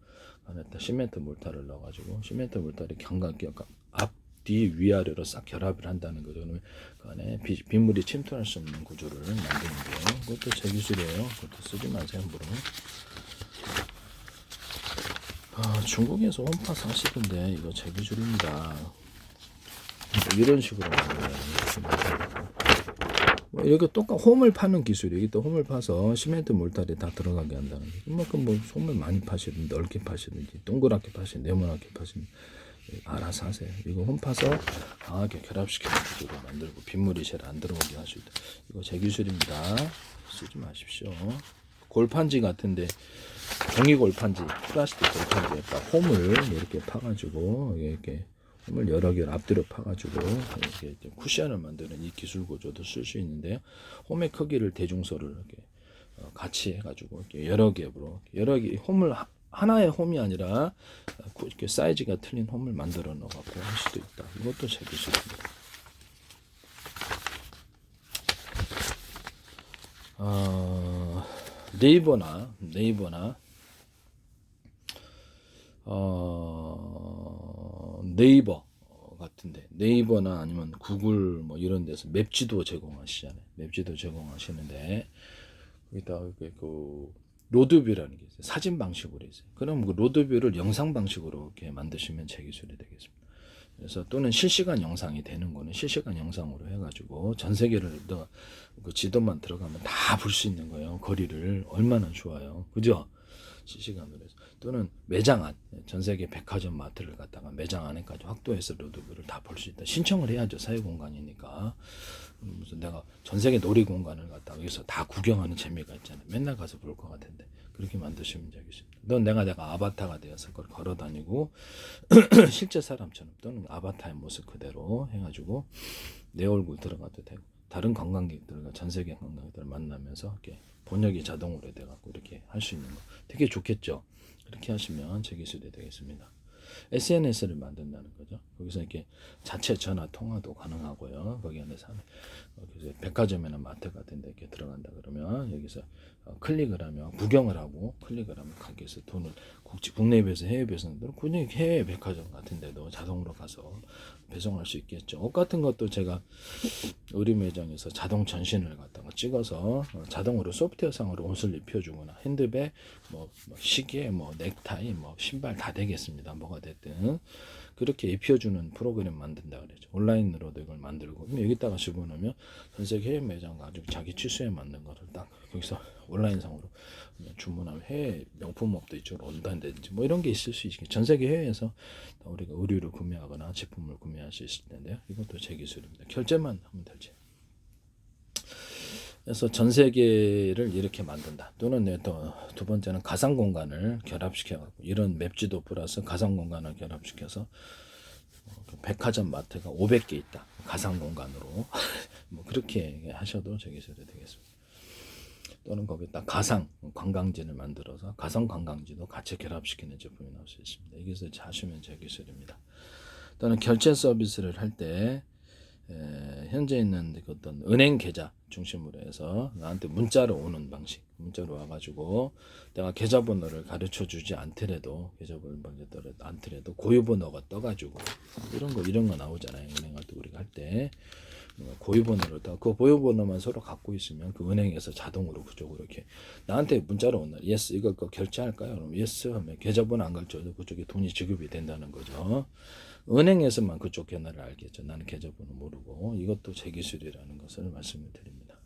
안에다 시멘트 몰타를 넣어가지고 시멘트 몰타를 앞, 뒤, 위아래로 싹 결합을 한다는 거죠. 그 안에 빗물이 침투할 수 없는 구조를 만드는 거예요. 그것도 제 기술이에요. 그것도 쓰지 마세요, 함부로. 중국에서 홈파 사시던데 이거 제 기술입니다. 이런 식으로 뭐 이렇게 똑같 홈을 파는 기술이 이게 또 홈을 파서 시멘트 몰타리 다 들어가게 한다는 거죠. 뭐 홈을 많이 파시든 넓게 파시든지 동그랗게 파시든 네모나게 파시든 알아서 하세요. 이거 홈 파서 강하게 결합시키는 구조로 만들고 빗물이 잘 안 들어오게 할 수 있다. 이거 제 기술입니다. 쓰지 마십시오. 골판지 같은데 종이 골판지, 플라스틱 골판지에다 홈을 이렇게 파가지고 이렇게 홈을 여러 개를 앞뒤로 파가지고 이렇게 쿠션을 만드는 이 기술 구조도 쓸 수 있는데요. 홈의 크기를 대중소를 이렇게 같이 해가지고 이렇게 여러 겹으로 여러 개 홈을 하나의 홈이 아니라 이렇게 사이즈가 틀린 홈을 만들어 넣어갖고 할 수도 있다. 이것도 제 기술입니다. 네이버나 네이버 같은데 네이버나 아니면 구글 뭐 이런 데서 맵 지도 제공하시잖아요. 맵 지도 제공하시는데 거기다 그 로드뷰라는 게 있어요. 사진 방식으로 있어요. 그럼 그 로드뷰를 영상 방식으로 이렇게 만드시면 제 기술이 되겠습니다. 그래서 또는 실시간 영상이 되는 거는 실시간 영상으로 해가지고 전 세계를 그 지도만 들어가면 다 볼 수 있는 거예요. 거리를 얼마나 좋아요, 그죠? 실시간으로 해서 또는 매장 안, 전 세계 백화점 마트를 갖다가 매장 안에까지 확도해서 로드뷰를 다 볼 수 있다. 신청을 해야죠. 사회 공간이니까. 무슨 내가 전 세계 놀이 공간을 갖다가 여기서 다 구경하는 재미가 있잖아요. 맨날 가서 볼 것 같은데 그렇게 만드시면 되겠습니다. 넌 내가 아바타가 되어서 그걸 걸어 다니고 실제 사람처럼 또는 아바타의 모습 그대로 해가지고 내 얼굴 들어가도 되고 다른 관광객들과 전 세계 관광객들을 만나면서 이렇게 번역이 자동으로 돼갖고 이렇게 할 수 있는 거 되게 좋겠죠. 그렇게 하시면 제 기술이 되겠습니다. SNS를 만든다는 거죠. 거기서 이렇게 자체 전화 통화도 가능하고요. 거기 안에서 그래서 백화점이나 마트 같은 데 이렇게 들어간다 그러면 여기서 클릭을 하면 구경을 하고 클릭을 하면 거기서 돈을 국내 배에서 해외 배송은 그냥 해외 백화점 같은 데도 자동으로 가서 배송할 수 있겠죠. 옷 같은 것도 제가 의류 매장에서 자동 전신을 갖다가 찍어서 자동으로 소프트웨어상으로 옷을 입혀주거나 핸드백, 뭐 시계, 뭐 넥타이, 뭐 신발 다 되겠습니다. 뭐가 됐든 그렇게 입혀주는 프로그램 만든다 그러죠. 온라인으로도 이걸 만들고 그럼 여기다가 집어넣으면 전 세계 해외 매장 가지고 자기 취수에 맞는 거를 딱 거기서 온라인상으로 주문하면 해외 명품업도 이쪽으로 온다든지 뭐 이런 게 있을 수 있겠죠. 전 세계 해외에서 우리가 의류를 구매하거나 제품을 구매할 수 있을 텐데요. 이것도 제 기술입니다. 결제만 하면 되지. 그래서 전 세계를 이렇게 만든다. 또는 또 두 번째는 가상 공간을 결합시켜 이런 맵지도 플러스 가상 공간을 결합시켜서 백화점 마트가 500개 있다. 가상 공간으로 뭐 그렇게 하셔도 제 기술이 되겠습니다. 또는 거기다 가상 관광지를 만들어서 가상 관광지도 같이 결합시키는 제품이 나올 수 있습니다. 이것을 하시면 제 기술입니다. 또는 결제 서비스를 할 때 현재 있는 어떤 은행 계좌 중심으로 해서 나한테 문자로 오는 방식, 문자로 와가지고 내가 계좌번호를 가르쳐 주지 않더라도 고유번호가 떠가지고 이런 거 나오잖아요. 은행할 때 우리가 할 때 고유번호를 그 고유번호만 서로 갖고 있으면 그 은행에서 자동으로 그쪽으로 이렇게 나한테 문자로 온다. 예스 이거 결제할까요? 그럼 예스 하면 계좌번호 안 가르쳐도 그쪽에 돈이 지급이 된다는 거죠. 은행에서만 그쪽 견해를 알겠죠. 나는 계좌번호 모르고 이것도 제 기술이라는 것을 말씀을 드립니다.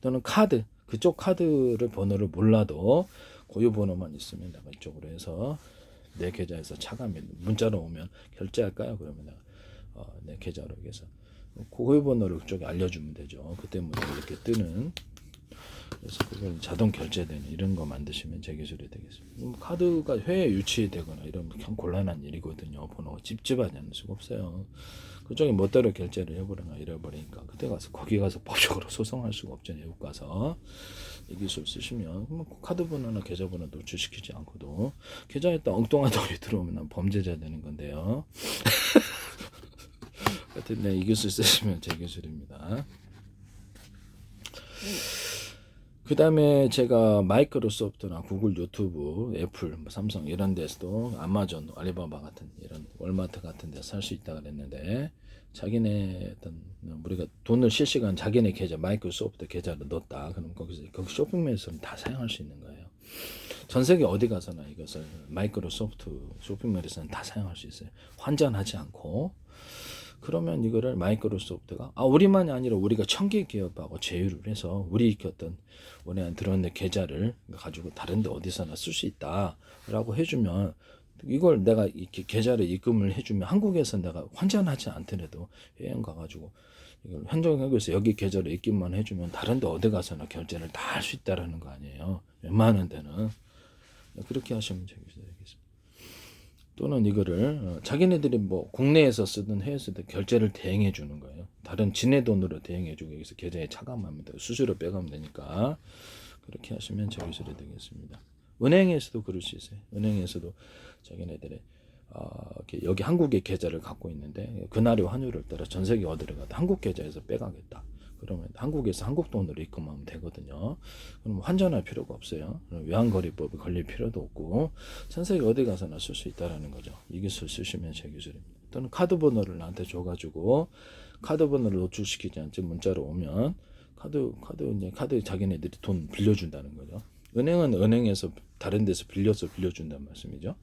또는 카드 그쪽 카드를 번호를 몰라도 고유번호만 있으면 내가 이쪽으로 해서 내 계좌에서 차감이 문자로 오면 결제할까요? 그러면 내가 내 계좌로 해서 고유번호를 그쪽에 알려주면 되죠. 그 때문에 이렇게 뜨는 그래서 그걸 자동 결제되는 이런 거 만드시면 제 기술이 되겠습니다. 카드가 해외 유치되거나 이러면 참 곤란한 일이거든요. 번호가 찝찝하지 않을 수가 없어요. 그쪽에 멋대로 결제를 해버리나 이래버리니까 그때 가서 거기 가서 법적으로 소송할 수가 없잖아요. 외국 가서 이 기술 쓰시면 카드 번호나 계좌 번호 노출시키지 않고도 계좌에다 엉뚱한 돈이 들어오면 난 범죄자 되는 건데요. 하여튼 이 기술 쓰시면 제 기술입니다. 그 다음에 제가 마이크로소프트나 구글, 유튜브, 애플, 삼성 이런 데서도 아마존, 알리바바 같은 이런 월마트 같은 데서 살 수 있다 그랬는데 자기네 어떤 우리가 돈을 실시간 자기네 계좌 마이크로소프트 계좌로 넣었다. 그럼 거기 쇼핑몰에서는 다 사용할 수 있는 거예요. 전 세계 어디 가서나 이것을 마이크로소프트 쇼핑몰에서는 다 사용할 수 있어요. 환전하지 않고. 그러면 이거를 마이크로소프트가 우리만이 아니라 우리가 1000개 기업하고 제휴를 해서 우리 어떤 원에 들어있는 계좌를 가지고 다른데 어디서나 쓸 수 있다라고 해주면 이걸 내가 이렇게 계좌를 입금을 해주면 한국에서 내가 환전하지 않더라도 여행 가가지고 이걸 현장에서 여기 계좌를 입금만 해주면 다른데 어디 가서나 결제를 다 할 수 있다라는 거 아니에요. 웬만한 데는 그렇게 하시면 되겠습니다. 또는 이거를 자기네들이 뭐 국내에서 쓰든 해외에서 쓰든 결제를 대행해 주는 거예요. 다른 지네 돈으로 대행해 주고 여기서 계좌에 차감합니다. 수수료 빼가면 되니까 그렇게 하시면 제 기술이 되겠습니다. 은행에서도 그럴 수 있어요. 은행에서도 자기네들의 이렇게 여기 한국의 계좌를 갖고 있는데 그날의 환율을 따라 전 세계 어디를 가도 한국 계좌에서 빼가겠다. 그러면 한국에서 한국 돈으로 입금하면 되거든요. 그럼 환전할 필요가 없어요. 외환거래법이 걸릴 필요도 없고 전 세계 어디 가서나 쓸 수 있다라는 거죠. 이 기술 쓰시면 제 기술입니다. 또는 카드 번호를 나한테 줘가지고 카드 번호를 노출시키지 않지 문자로 오면 카드 자기네들이 돈 빌려준다는 거죠. 은행은 은행에서 다른 데서 빌려준다는 말씀이죠.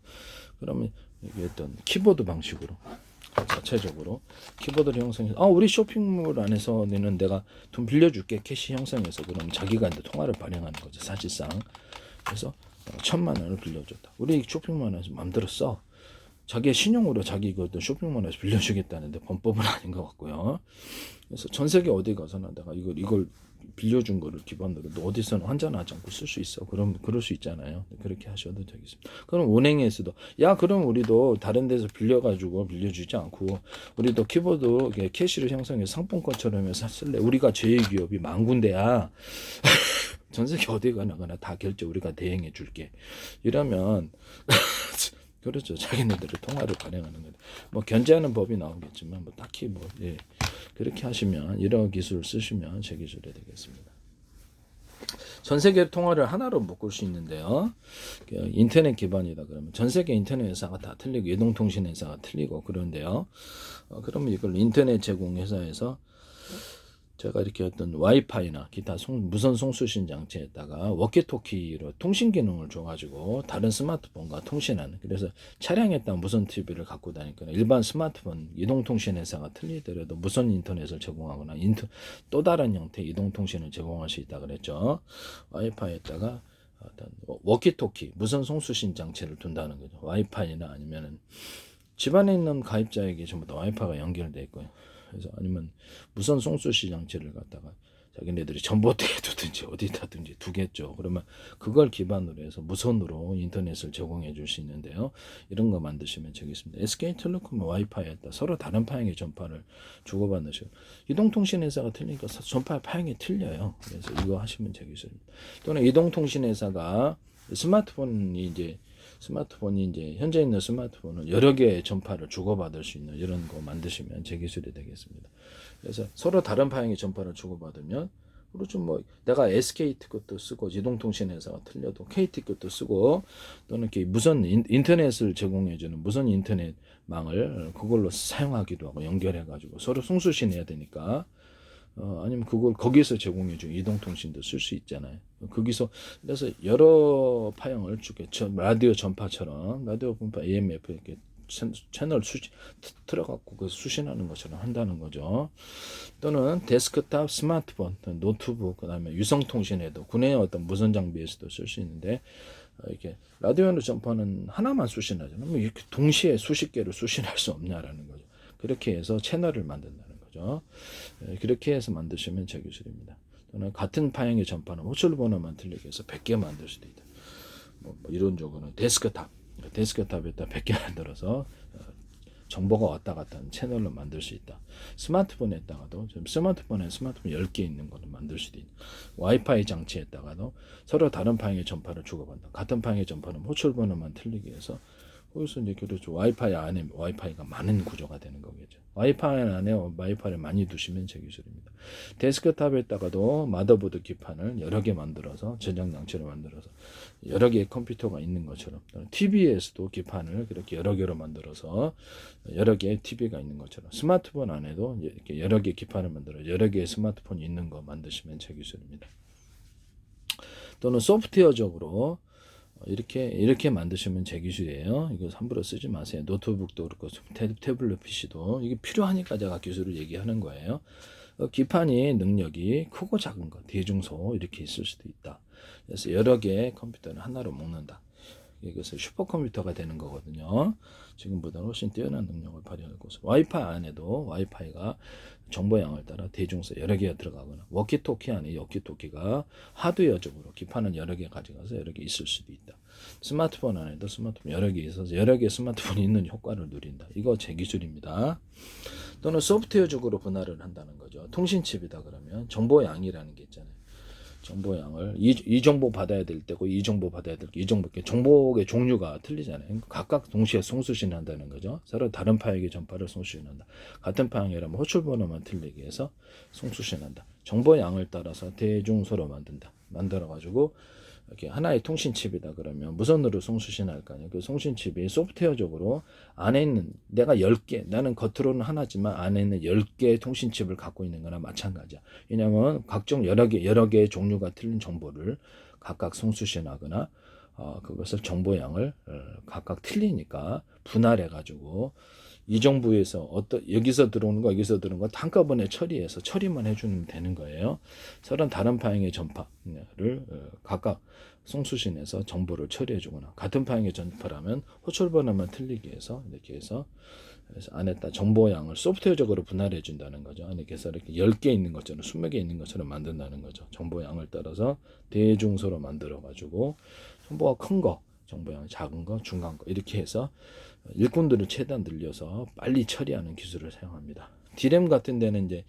그러면 이게 어떤 키보드 방식으로 자체적으로 키보드를 형성해서 우리 쇼핑몰 안에서 내가 돈 빌려줄게 캐시 형성해서 그러면 자기가 이제 통화를 발행하는 거죠 사실상. 그래서 1,000만 원을 빌려줬다. 우리 쇼핑몰 안에서 마음대로 써. 자기의 신용으로 자기 그 쇼핑몰에서 빌려주겠다는데 범법은 아닌 것 같고요. 그래서 전 세계 어디 가서나 내가 이걸 빌려준 거를 기반으로 너 어디서는 환전하지 않고 쓸 수 있어. 그럴 수 있잖아요. 그렇게 하셔도 되겠습니다. 그럼 은행에서도 그럼 우리도 다른 데서 빌려주지 않고 우리도 키보드 캐시를 형성해서 상품권처럼 해서 쓸래. 우리가 제2기업이 10,000군데야. 전 세계 어디 가나 다 결제 우리가 대행해 줄게. 이러면 그렇죠. 자기네들의 통화를 발행하는 거죠. 뭐 견제하는 법이 나오겠지만 딱히 그렇게 하시면 이런 기술을 쓰시면 제 기술이 되겠습니다. 전 세계 통화를 하나로 묶을 수 있는데요. 인터넷 기반이다 그러면 전 세계 인터넷 회사가 다 틀리고 이동통신 회사가 틀리고 그런데요. 그러면 이걸 인터넷 제공 회사에서 제가 이렇게 어떤 와이파이나 기타 무선 송수신 장치에다가 워키토키로 통신 기능을 줘가지고 다른 스마트폰과 통신하는. 그래서 차량에다 무선 TV를 갖고 다니니까 일반 스마트폰 이동통신 회사가 틀리더라도 무선 인터넷을 제공하거나 또 다른 형태의 이동통신을 제공할 수 있다 그랬죠. 와이파이에다가 어떤 워키토키 무선 송수신 장치를 둔다는 거죠. 와이파이나 아니면은 집안에 있는 가입자에게 전부 다 와이파이가 연결돼 있고요. 그래서 아니면 무선 송수시 장치를 갖다가 자기네들이 전봇대에 두든지 어디다든지 두겠죠. 그러면 그걸 기반으로 해서 무선으로 인터넷을 제공해 줄 수 있는데요. 이런 거 만드시면 되겠습니다. SK텔레콤은 와이파이에다 서로 다른 파형의 전파를 주고받는 식으로. 이동통신회사가 틀리니까 전파 파형이 틀려요. 그래서 이거 하시면 되겠습니다. 또는 이동통신회사가 스마트폰이 이제 현재 있는 스마트폰은 여러 개의 전파를 주고받을 수 있는 이런 거 만드시면 제 기술이 되겠습니다. 그래서 서로 다른 파형의 전파를 주고받으면 그렇죠. 내가 SK 것도 쓰고 이동통신 회사가 틀려도 KT 것도 쓰고 또는 이렇게 무선 인터넷을 제공해주는 무선 인터넷망을 그걸로 사용하기도 하고 연결해가지고 서로 송수신해야 되니까. 아니면 그걸 거기서 제공해준 이동통신도 쓸 수 있잖아요. 거기서 그래서 여러 파형을 라디오 전파처럼 라디오 분파 AM, FM 이렇게 채널 틀어갖고 그 수신하는 것처럼 한다는 거죠. 또는 데스크탑, 스마트폰, 노트북, 그다음에 유성통신에도 군의 어떤 무선 장비에서도 쓸 수 있는데 이렇게 라디오 전파는 하나만 수신하잖아요. 이렇게 동시에 수십 개를 수신할 수 없냐라는 거죠. 그렇게 해서 채널을 만든다는 거죠. 그렇게 해서 만드시면 제 기술입니다. 또는 같은 파형의 전파는 호출 번호만 틀리게 해서 100개 만들 수도 있다. 이론적으로는 데스크탑에다 100개 만들어서 정보가 왔다 갔다 하는 채널로 만들 수 있다. 스마트폰에다가도 스마트폰 10개 있는 거를 만들 수도 있다. 와이파이 장치에다가도 서로 다른 파형의 전파를 주고받는다. 같은 파형의 전파는 호출 번호만 틀리게 해서 거기서 이제 그렇죠. 와이파이 안에 와이파이가 많은 구조가 되는 거겠죠. 와이파이 안에 와이파이를 많이 두시면 제 기술입니다. 데스크탑에다가도 마더보드 기판을 여러 개 만들어서 저장 장치를 만들어서 여러 개의 컴퓨터가 있는 것처럼 TV에서도 기판을 그렇게 여러 개로 만들어서 여러 개의 TV가 있는 것처럼 스마트폰 안에도 이렇게 여러 개의 기판을 만들어 여러 개의 스마트폰이 있는 거 만드시면 제 기술입니다. 또는 소프트웨어적으로 이렇게 만드시면 제 기술이에요. 이거 함부로 쓰지 마세요. 노트북도 그렇고 태블릿 PC도 이게 필요하니까 제가 기술을 얘기하는 거예요. 기판이 능력이 크고 작은 거, 대중소 이렇게 있을 수도 있다. 그래서 여러 개의 컴퓨터를 하나로 묶는다. 이것은 슈퍼컴퓨터가 되는 거거든요. 지금보다 훨씬 뛰어난 능력을 발휘하고 와이파이 안에도 와이파이가 정보양을 따라 대중소 여러 개가 들어가거나 워키토키 안에 워키토키가 하드웨어적으로 기판은 여러 개 가져가서 여러 개 있을 수도 있다. 스마트폰 안에도 스마트폰 여러 개 있어서 여러 개 스마트폰이 있는 효과를 누린다. 이거 제 기술입니다. 또는 소프트웨어적으로 분할을 한다는 거죠. 통신칩이다 그러면 정보양이라는 게 있잖아요. 정보양을 이 정보 받아야 될 때고 이 정보 받아야 될 때 이 정보 정보의 종류가 틀리잖아요. 각각 동시에 송수신한다는 거죠. 서로 다른 파형의 전파를 송수신한다. 같은 파형이라면 호출 번호만 틀리게 해서 송수신한다. 정보양을 따라서 대중소로 만들어 가지고 이렇게 하나의 통신칩이다 그러면 무선으로 송수신할 거 아니에요. 그 송신칩이 소프트웨어적으로 안에 있는 내가 10개 나는 겉으로는 하나지만 안에 있는 10개의 통신칩을 갖고 있는 거나 마찬가지야. 왜냐하면 각종 여러 개의 종류가 틀린 정보를 각각 송수신하거나 그것을 정보양을 각각 틀리니까 분할해 가지고 이 정부에서 여기서 들어오는 거 여기서 들어오는 거 한꺼번에 처리해서 처리만 해주면 되는 거예요. 서로 다른 파형의 전파를 각각 송수신해서 정보를 처리해주거나 같은 파형의 전파라면 호출 번호만 틀리게 해서 이렇게 해서 그래서 안에다 정보양을 소프트웨어적으로 분할해 준다는 거죠. 안에 그래서 이렇게 10개 있는 것처럼 20개 있는 것처럼 만든다는 거죠. 정보양을 따라서 대중소로 만들어 가지고 정보가 큰 거, 정보양 작은 거, 중간 거 이렇게 해서 일꾼들을 최대한 늘려서 빨리 처리하는 기술을 사용합니다. 디램 같은 데는 이제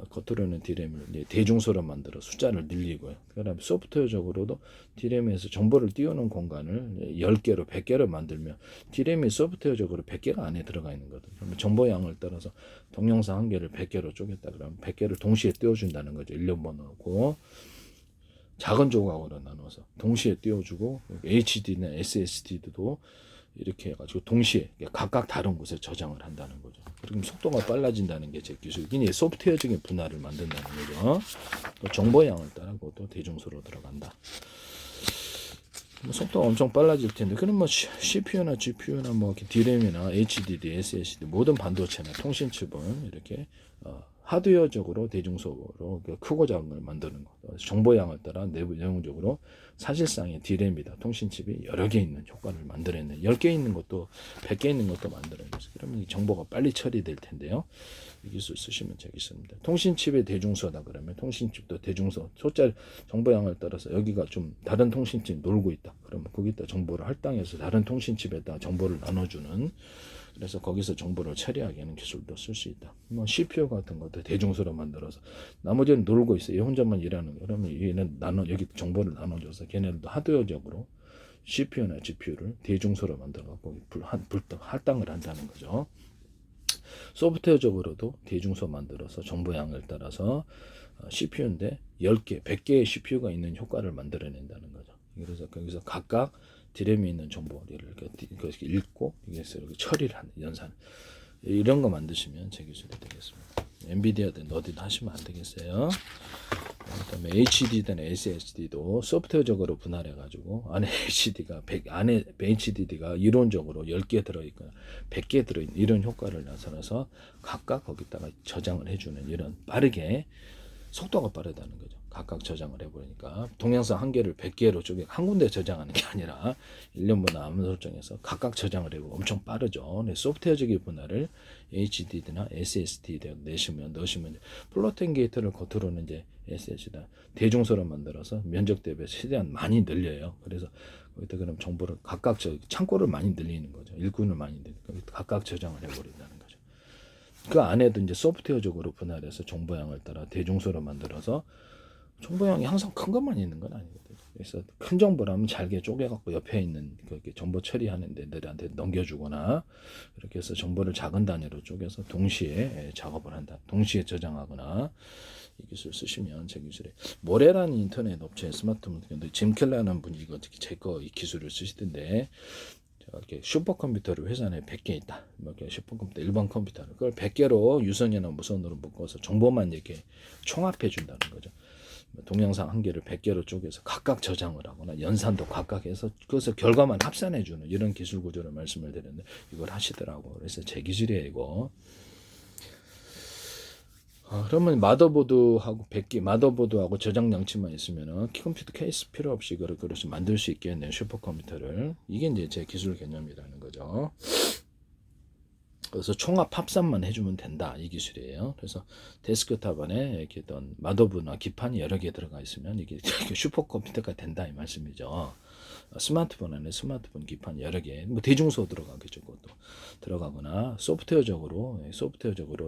겉으로는 디램을 이제 대중소로 만들어 숫자를 늘리고요. 그다음에 소프트웨어적으로도 디램에서 정보를 띄우는 공간을 10개로 100개로 만들면 디램이 소프트웨어적으로 100개가 안에 들어가 있는 거거든요. 그러면 정보양을 따라서 동영상 한 개를 100개로 쪼갰다 그러면 100개를 동시에 띄워준다는 거죠. 일련 번호고 작은 조각으로 나눠서 동시에 띄워주고 HD나 SSD도 이렇게 해가지고 동시에 각각 다른 곳에 저장을 한다는 거죠. 그럼 속도가 빨라진다는 게 제 기술이니 소프트웨어적인 분할을 만든다는 거죠. 또 정보양을 따르고 또 대중소로 들어간다. 속도가 엄청 빨라질 텐데 그럼 뭐 CPU나 GPU나 뭐 DRAM이나 HDD, SSD 모든 반도체나 통신칩은 이렇게 하드웨어적으로 대중소로 크고 작은 걸 만드는 거. 정보양을 따라 내부적으로 사실상의 디램이다. 통신칩이 여러 개 있는 효과를 만들어내는 10개 있는 것도 100개 있는 것도 만들어내죠. 그러면 이 정보가 빨리 처리될 텐데요. 이 기술 쓰시면 되겠습니다. 통신칩의 대중소다 그러면 통신칩도 대중소 소자 정보양을 따라서 여기가 좀 다른 통신칩 놀고 있다. 그러면 거기다 정보를 할당해서 다른 통신칩에다 정보를 나눠주는 그래서 거기서 정보를 처리하게 하는 기술도 쓸 수 있다. 뭐 CPU 같은 것도 대중소로 만들어서 나머지는 놀고 있어요. 얘 혼자만 일하는 거. 그러면 얘는 여기 정보를 나눠줘서 걔네들도 하드웨어적으로 CPU나 GPU를 대중소로 만들어갖고 할당을 한다는 거죠. 소프트웨어적으로도 대중소 만들어서 정보양을 따라서 CPU인데 10개, 100개의 CPU가 있는 효과를 만들어낸다는 거죠. 그래서 거기서 각각 디램이 있는 정보를 이렇게 읽고 이렇게 처리를 하는 연산 이런 거 만드시면 제 기술이 되겠습니다. 엔비디아든 어디든 하시면 안 되겠어요. 그다음에 HDD나 SSD도 소프트웨어적으로 분할해 가지고 안에 안에 HDD가 이론적으로 10개 들어 있거나 100개 들어 있는 이런 효과를 나타내서 각각 거기다가 저장을 해 주는 이런 빠르게 속도가 빠르다는 거죠. 각각 저장을 해버리니까 동영상 한 개를 100개로 쪼개 한 군데 저장하는 게 아니라 1년분 암 설정해서 각각 저장을 해보고 엄청 빠르죠. 네, 소프트웨어적인 분할을 HDD나 SSD에 넣으시면 플로팅 게이트를 겉으로는 이제 SSD나 대중소로 만들어서 면적 대비해서 최대한 많이 늘려요. 그래서 거기다 그럼 정보를 각각 창고를 많이 늘리는 거죠. 일꾼을 많이 늘리니까 각각 저장을 해버린다는 거죠. 그 안에도 이제 소프트웨어적으로 분할해서 정보양을 따라 대중소로 만들어서 정보양이 항상 큰 것만 있는 건 아니거든요. 그래서 큰 정보라면 잘게 쪼개갖고 옆에 있는 그렇게 정보 처리하는 데들한테 넘겨주거나 이렇게 해서 정보를 작은 단위로 쪼개서 동시에 작업을 한다. 동시에 저장하거나 이 기술 쓰시면 제 기술에 모레라는 인터넷 업체 스마트폰 근데 짐 켈러라는 분이 이거 제거 이 기술을 쓰시던데 이렇게 슈퍼컴퓨터를 회사 내에 100개 있다. 이렇게 슈퍼컴퓨터 일반 컴퓨터를 그걸 100개로 유선이나 무선으로 묶어서 정보만 이렇게 총합해 준다는 거죠. 동영상 한 개를 100개로 쪼개서 각각 저장을 하거나 연산도 각각 해서 그래서 결과만 합산해 주는 이런 기술 구조를 말씀을 드렸는데 이걸 하시더라고. 그래서 제 기술이에요 이거. 그러면 마더보드하고 마더보드하고 저장 장치만 있으면은 컴퓨터 케이스 필요 없이 그렇게 만들 수 있겠네요. 슈퍼컴퓨터를. 이게 이제 제 기술 개념이라는 거죠. 그래서 총합 합산만 해주면 된다 이 기술이에요. 그래서 데스크탑 안에 이렇게 어떤 마더보드나 기판이 여러 개 들어가 있으면 이게 슈퍼컴퓨터가 된다 이 말씀이죠. 스마트폰 안에 스마트폰 기판 여러 개, 뭐 대중소 들어가겠죠. 그것도 들어가거나 소프트웨어적으로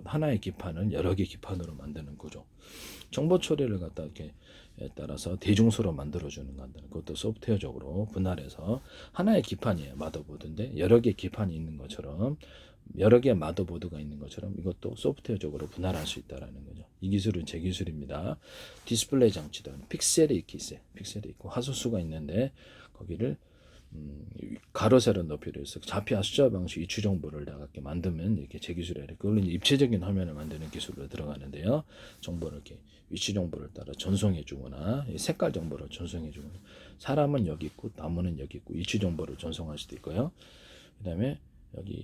하나의 기판을 여러 개 기판으로 만드는 구조. 정보 처리를 갖다 이렇게 따라서 대중소로 만들어주는 건데 그것도 소프트웨어적으로 분할해서 하나의 기판이에요. 마더보드인데 여러 개 기판이 있는 것처럼 여러 개의 마더보드가 있는 것처럼 이것도 소프트웨어적으로 분할할 수 있다라는 거죠. 이 기술은 제 기술입니다. 디스플레이 장치도 픽셀이 있고 화소수가 있는데 거기를 가로 세로 높이를 해서 좌표 숫자 방식 이추 정보를 나가게 만들면 이렇게 제 기술이에요. 그걸로 이제 입체적인 화면을 만드는 기술로 들어가는데요. 정보를 이렇게 위치 정보를 따라 전송해 주거나 색깔 정보를 전송해 주거나 사람은 여기 있고 나무는 여기 있고 위치 정보를 전송할 수도 있고요. 그다음에 여기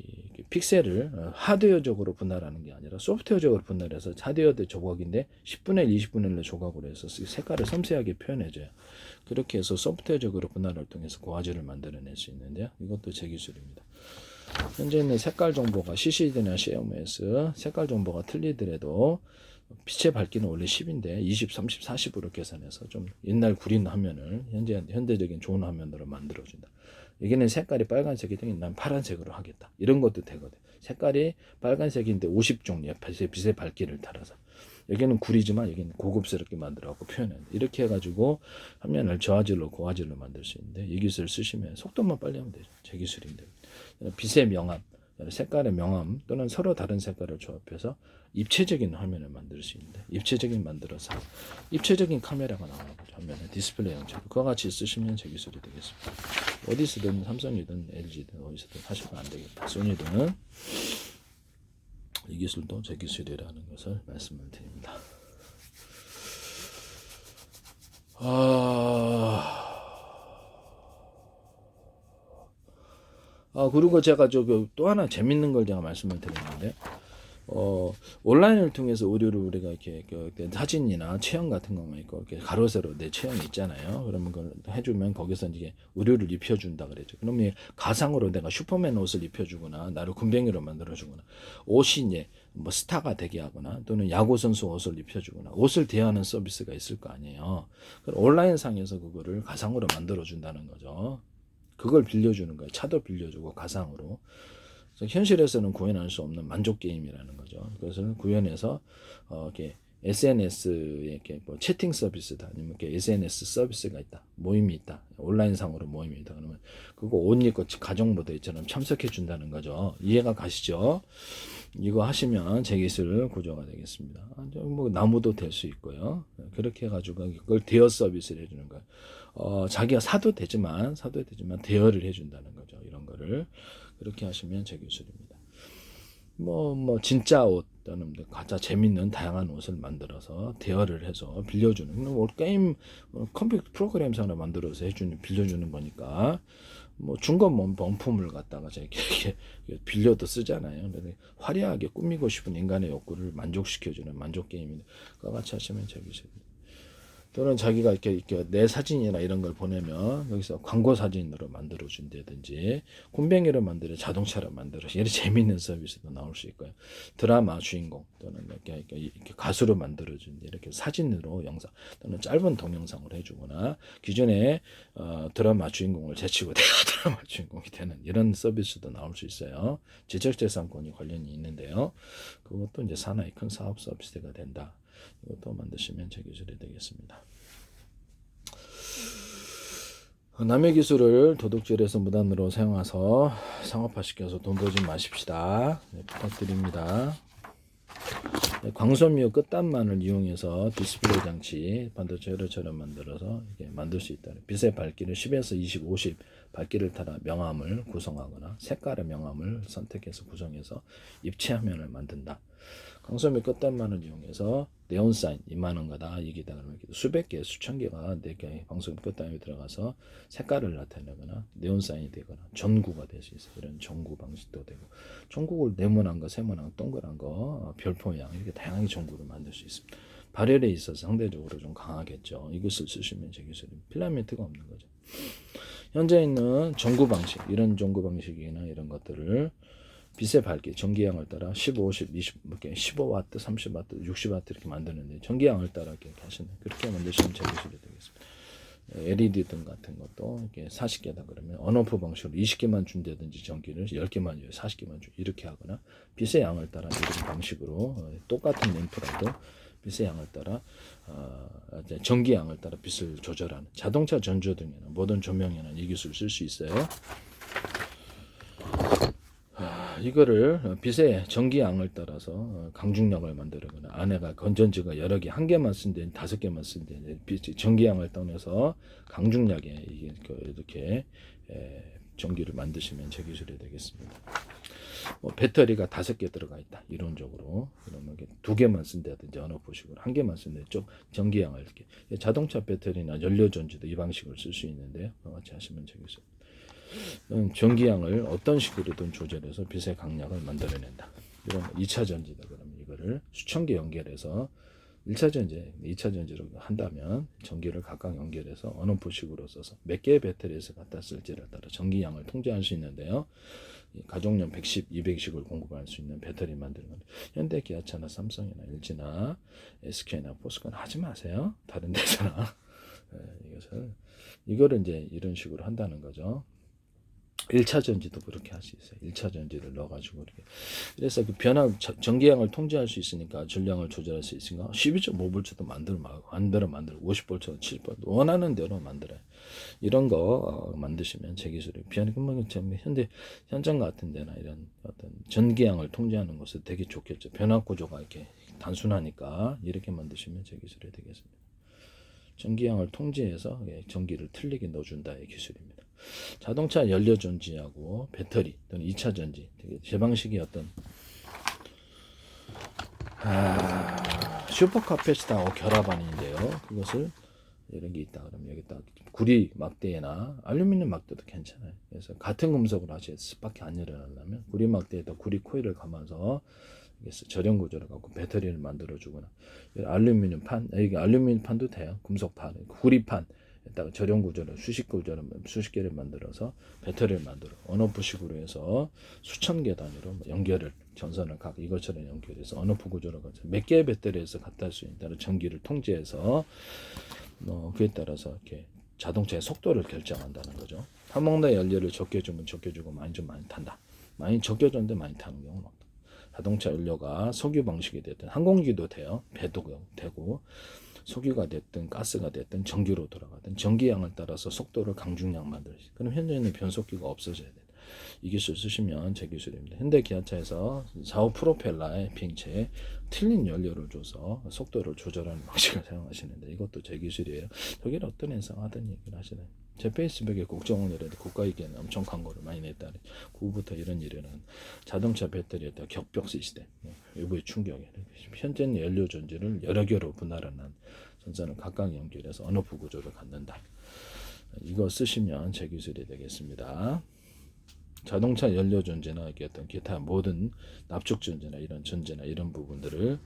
픽셀을 하드웨어적으로 분할하는 게 아니라 소프트웨어적으로 분할해서 하드웨어도 조각인데 10분의 1, 20분의 1로 조각으로 해서 색깔을 섬세하게 표현해줘요. 그렇게 해서 소프트웨어적으로 분할을 통해서 고화질을 만들어낼 수 있는데요. 이것도 제 기술입니다. 현재 있는 색깔 정보가 CCD나 CMOS 색깔 정보가 틀리더라도 빛의 밝기는 원래 10인데 20, 30, 40으로 계산해서 좀 옛날 구린 화면을 현대적인 좋은 화면으로 만들어준다. 여기는 색깔이 빨간색이든 난 파란색으로 하겠다. 이런 것도 되거든. 색깔이 빨간색인데 50종류의 빛의 밝기를 따라서. 여기는 구리지만 여기는 고급스럽게 만들어갖고 표현한다. 이렇게 해가지고 화면을 저화질로 고화질로 만들 수 있는데 이 기술을 쓰시면 속도만 빨리 하면 되죠. 제 기술인데. 빛의 명암, 색깔의 명암 또는 서로 다른 색깔을 조합해서 입체적인 화면을 만들 수 있는데 입체적인 카메라가 나오는 거죠. 화면에 디스플레이 형태로 그와 같이 쓰시면 제 기술이 되겠습니다. 어디서든 삼성이든 LG든 어디서든 하시면 안 되겠다. 소니든 이 기술도 제 기술이라는 것을 말씀을 드립니다. 그리고 제가 또 하나 재밌는 걸 제가 말씀을 드렸는데, 온라인을 통해서 의료를 우리가 이렇게 사진이나 체형 같은 것만 있고 이렇게 가로 세로 내 체형이 있잖아요. 그러면 그걸 해주면 거기서 이제 의료를 입혀준다 그랬죠. 그러면 가상으로 내가 슈퍼맨 옷을 입혀주거나 나를 군뱅이로 만들어주거나 옷이 이제 뭐 스타가 되게 하거나 또는 야구 선수 옷을 입혀주거나 옷을 대여하는 서비스가 있을 거 아니에요. 온라인 상에서 그거를 가상으로 만들어준다는 거죠. 그걸 빌려주는 거예요. 차도 빌려주고 가상으로. 현실에서는 구현할 수 없는 만족 게임이라는 거죠. 그것을 구현해서 이렇게 SNS에 이렇게 뭐 채팅 서비스다 아니면 이렇게 SNS 서비스가 있다, 모임이 있다, 온라인 상으로 모임이 있다 그러면 그거 옷 입고 가정 무대처럼 참석해 준다는 거죠. 이해가 가시죠? 이거 하시면 제 기술 구조가 되겠습니다. 뭐 나무도 될 수 있고요. 그렇게 해가지고 그걸 대여 서비스를 해주는 거예요. 자기가 사도 되지만 대여를 해준다는 거죠. 이런 거를 그렇게 하시면 제 기술입니다. 뭐 진짜 옷 또는 가짜 재밌는 다양한 옷을 만들어서 대여를 해서 빌려주는 뭐 게임 컴퓨터 프로그램상으로 만들어서 빌려주는 거니까 뭐 중고 명품을 갖다가 이렇게 빌려도 쓰잖아요. 화려하게 꾸미고 싶은 인간의 욕구를 만족시켜주는 만족 게임인데 그와 같이 하시면 제 기술입니다. 또는 자기가 이렇게 내 사진이나 이런 걸 보내면 여기서 광고 사진으로 만들어 준다든지 군뱅이로 만들어 자동차로 만들어 이런 재미있는 서비스도 나올 수 있고요. 드라마 주인공 또는 이렇게 가수로 만들어 준 이렇게 사진으로 영상 또는 짧은 동영상을 해주거나 기존에 드라마 주인공을 제치고 내가 드라마 주인공이 되는 이런 서비스도 나올 수 있어요. 지적재산권이 관련이 있는데요. 그것도 이제 하나의 큰 사업 서비스가 된다. 이것도 만드시면 제 기술이 되겠습니다. 남의 기술을 도둑질해서 무단으로 사용해서 상업화시켜서 돈 벌지 마십시다. 부탁드립니다. 광섬유 끝단만을 이용해서 디스플레이 장치 반도체 회로처럼 만들어서 이렇게 만들 수 있다. 빛의 밝기를 10에서 20, 50 밝기를 따라 명암을 구성하거나 색깔의 명암을 선택해서 구성해서 입체 화면을 만든다. 광섬유 끝단만을 이용해서 네온사인 이만한 거다 이기다 그러면 수백 개 수천 개가 내게 광섬유 끝단에 들어가서 색깔을 나타내거나 네온사인이 되거나 전구가 될 수 있어요. 이런 전구 방식도 되고 전구를 네모난 거 세모난 거 동그란 거 별표 모양 이렇게 다양하게 전구를 만들 수 있습니다. 발열에 있어서 상대적으로 좀 강하겠죠. 이것을 쓰시면 제 기술은 필라멘트가 없는 거죠. 현재 있는 전구 방식 이런 전구 방식이나 이런 것들을 빛의 밝기, 전기량을 따라 15, 10, 20, 이렇게 15W, 30W, 60W 이렇게 만드는데 전기량을 따라 이렇게 하시는 그렇게 만드시면 제 기술이 되겠습니다. LED 등 같은 것도 이렇게 40개다 그러면 언오프 방식으로 20개만 준다든지 전기를 10개만 줘, 40개만 줘 이렇게 하거나 빛의 양을 따라 이런 방식으로 똑같은 램프라도 빛의 양을 따라 이제 전기 양을 따라 빛을 조절하는 자동차 전조등에는 모든 조명에는 이 기술을 쓸 수 있어요. 이거를 빛의 전기 양을 따라서 강중력을 만들거나 안에가 건전지가 여러 개, 한 개만 쓴 데, 5개만 쓴 데, 전기 양을 떠나서 강중력에 이렇게 전기를 만드시면 제 기술이 되겠습니다. 배터리가 5개 들어가 있다. 이론적으로. 그러면 2개만 쓴다든지 어느 보식으로 1개만 쓴다든지 좀 전기 양을 이렇게. 자동차 배터리나 연료전지도 이 방식을 쓸 수 있는데요. 같이 하시면 되겠습니다. 전기양을 어떤 식으로든 조절해서 빛의 강약을 만들어낸다. 이런 2차 전지다. 그러면 이거를 수천 개 연결해서 1차 전지, 2차 전지로 한다면 전기를 각각 연결해서 어느 부식으로 써서 몇 개의 배터리에서 갖다 쓸지를 따라 전기양을 통제할 수 있는데요. 가정용 110, 200씩을 공급할 수 있는 배터리 만드는 건 현대 기아차나 삼성이나 LG나 SK나 포스코나 하지 마세요. 다른 데서나 이거를 이제 이런 식으로 한다는 거죠. 1차 전지도 그렇게 할 수 있어요. 1차 전지를 넣어가지고 이렇게. 그래서 그 전기량을 통제할 수 있으니까 전량을 조절할 수 있으니까 12.5V도 만들고 50V, 7V 원하는 대로 만들어요. 이런 거 만드시면 제 기술이 현대 현장 같은 데나 이런 어떤 전기량을 통제하는 것은 되게 좋겠죠. 변압 구조가 이렇게 단순하니까 이렇게 만드시면 제 기술이 되겠습니다. 전기량을 통제해서 전기를 틀리게 넣어준다의 기술입니다. 자동차 연료 전지하고 배터리 또는 2차 전지 제 방식이 어떤 슈퍼카패시터하고 결합하는데요. 그것을 이런 게 있다 그러면 여기다 구리 막대나 알루미늄 막대도 괜찮아요. 그래서 같은 금속으로 하셔야 스파크 안 일어나려면 구리 막대에다 구리 코일을 감아서 저렴 구조를 갖고 배터리를 만들어 주거나 알루미늄 판, 이게 알루미늄 판도 돼요. 금속 판, 구리 판 에다가 저렴 구조를 수십 개를 만들어서 배터리를 만들어 언오프식으로 해서 수천 개 단위로 연결을 전선을 각 이것처럼 연결해서 언오프 구조로 가서 몇 개의 배터리에서 갖다 할 수 있다는 전기를 통제해서 그에 따라서 이렇게 자동차의 속도를 결정한다는 거죠. 화목나 연료를 적게 주면 적게 주고 많이 주면 많이 탄다. 많이 적게 줬는데 많이 타는 경우는 없다. 자동차 연료가 석유 방식이 됐든 항공기도 돼요. 배도 되고 석유가 됐든 가스가 됐든 전기로 돌아가든 전기양을 따라서 속도를 강중량 만들지. 그럼 현재는 변속기가 없어져야 돼. 이 기술 쓰시면 제 기술입니다. 현대 기아차에서 좌우 프로펠러에 빙체에 틀린 연료를 줘서 속도를 조절하는 방식을 사용하시는데 이것도 제 기술이에요. 저기는 어떤 회사가 하던 얘기를 하시나요? 제 페이스북에 국정원이라도 국가이기에는 엄청 광고를 많이 냈다니 그 후부터 이런 일에는 자동차 배터리에다 격벽 시스템 외부의 충격에 현재는 연료 전지를 여러 개로 분할한 전선을 각각 연결해서 언오프 구조를 갖는다. 이거 쓰시면 제 기술이 되겠습니다. 자동차 연료 전지나 어떤 기타 모든 납축 전지나 이런 전지나 이런 부분들을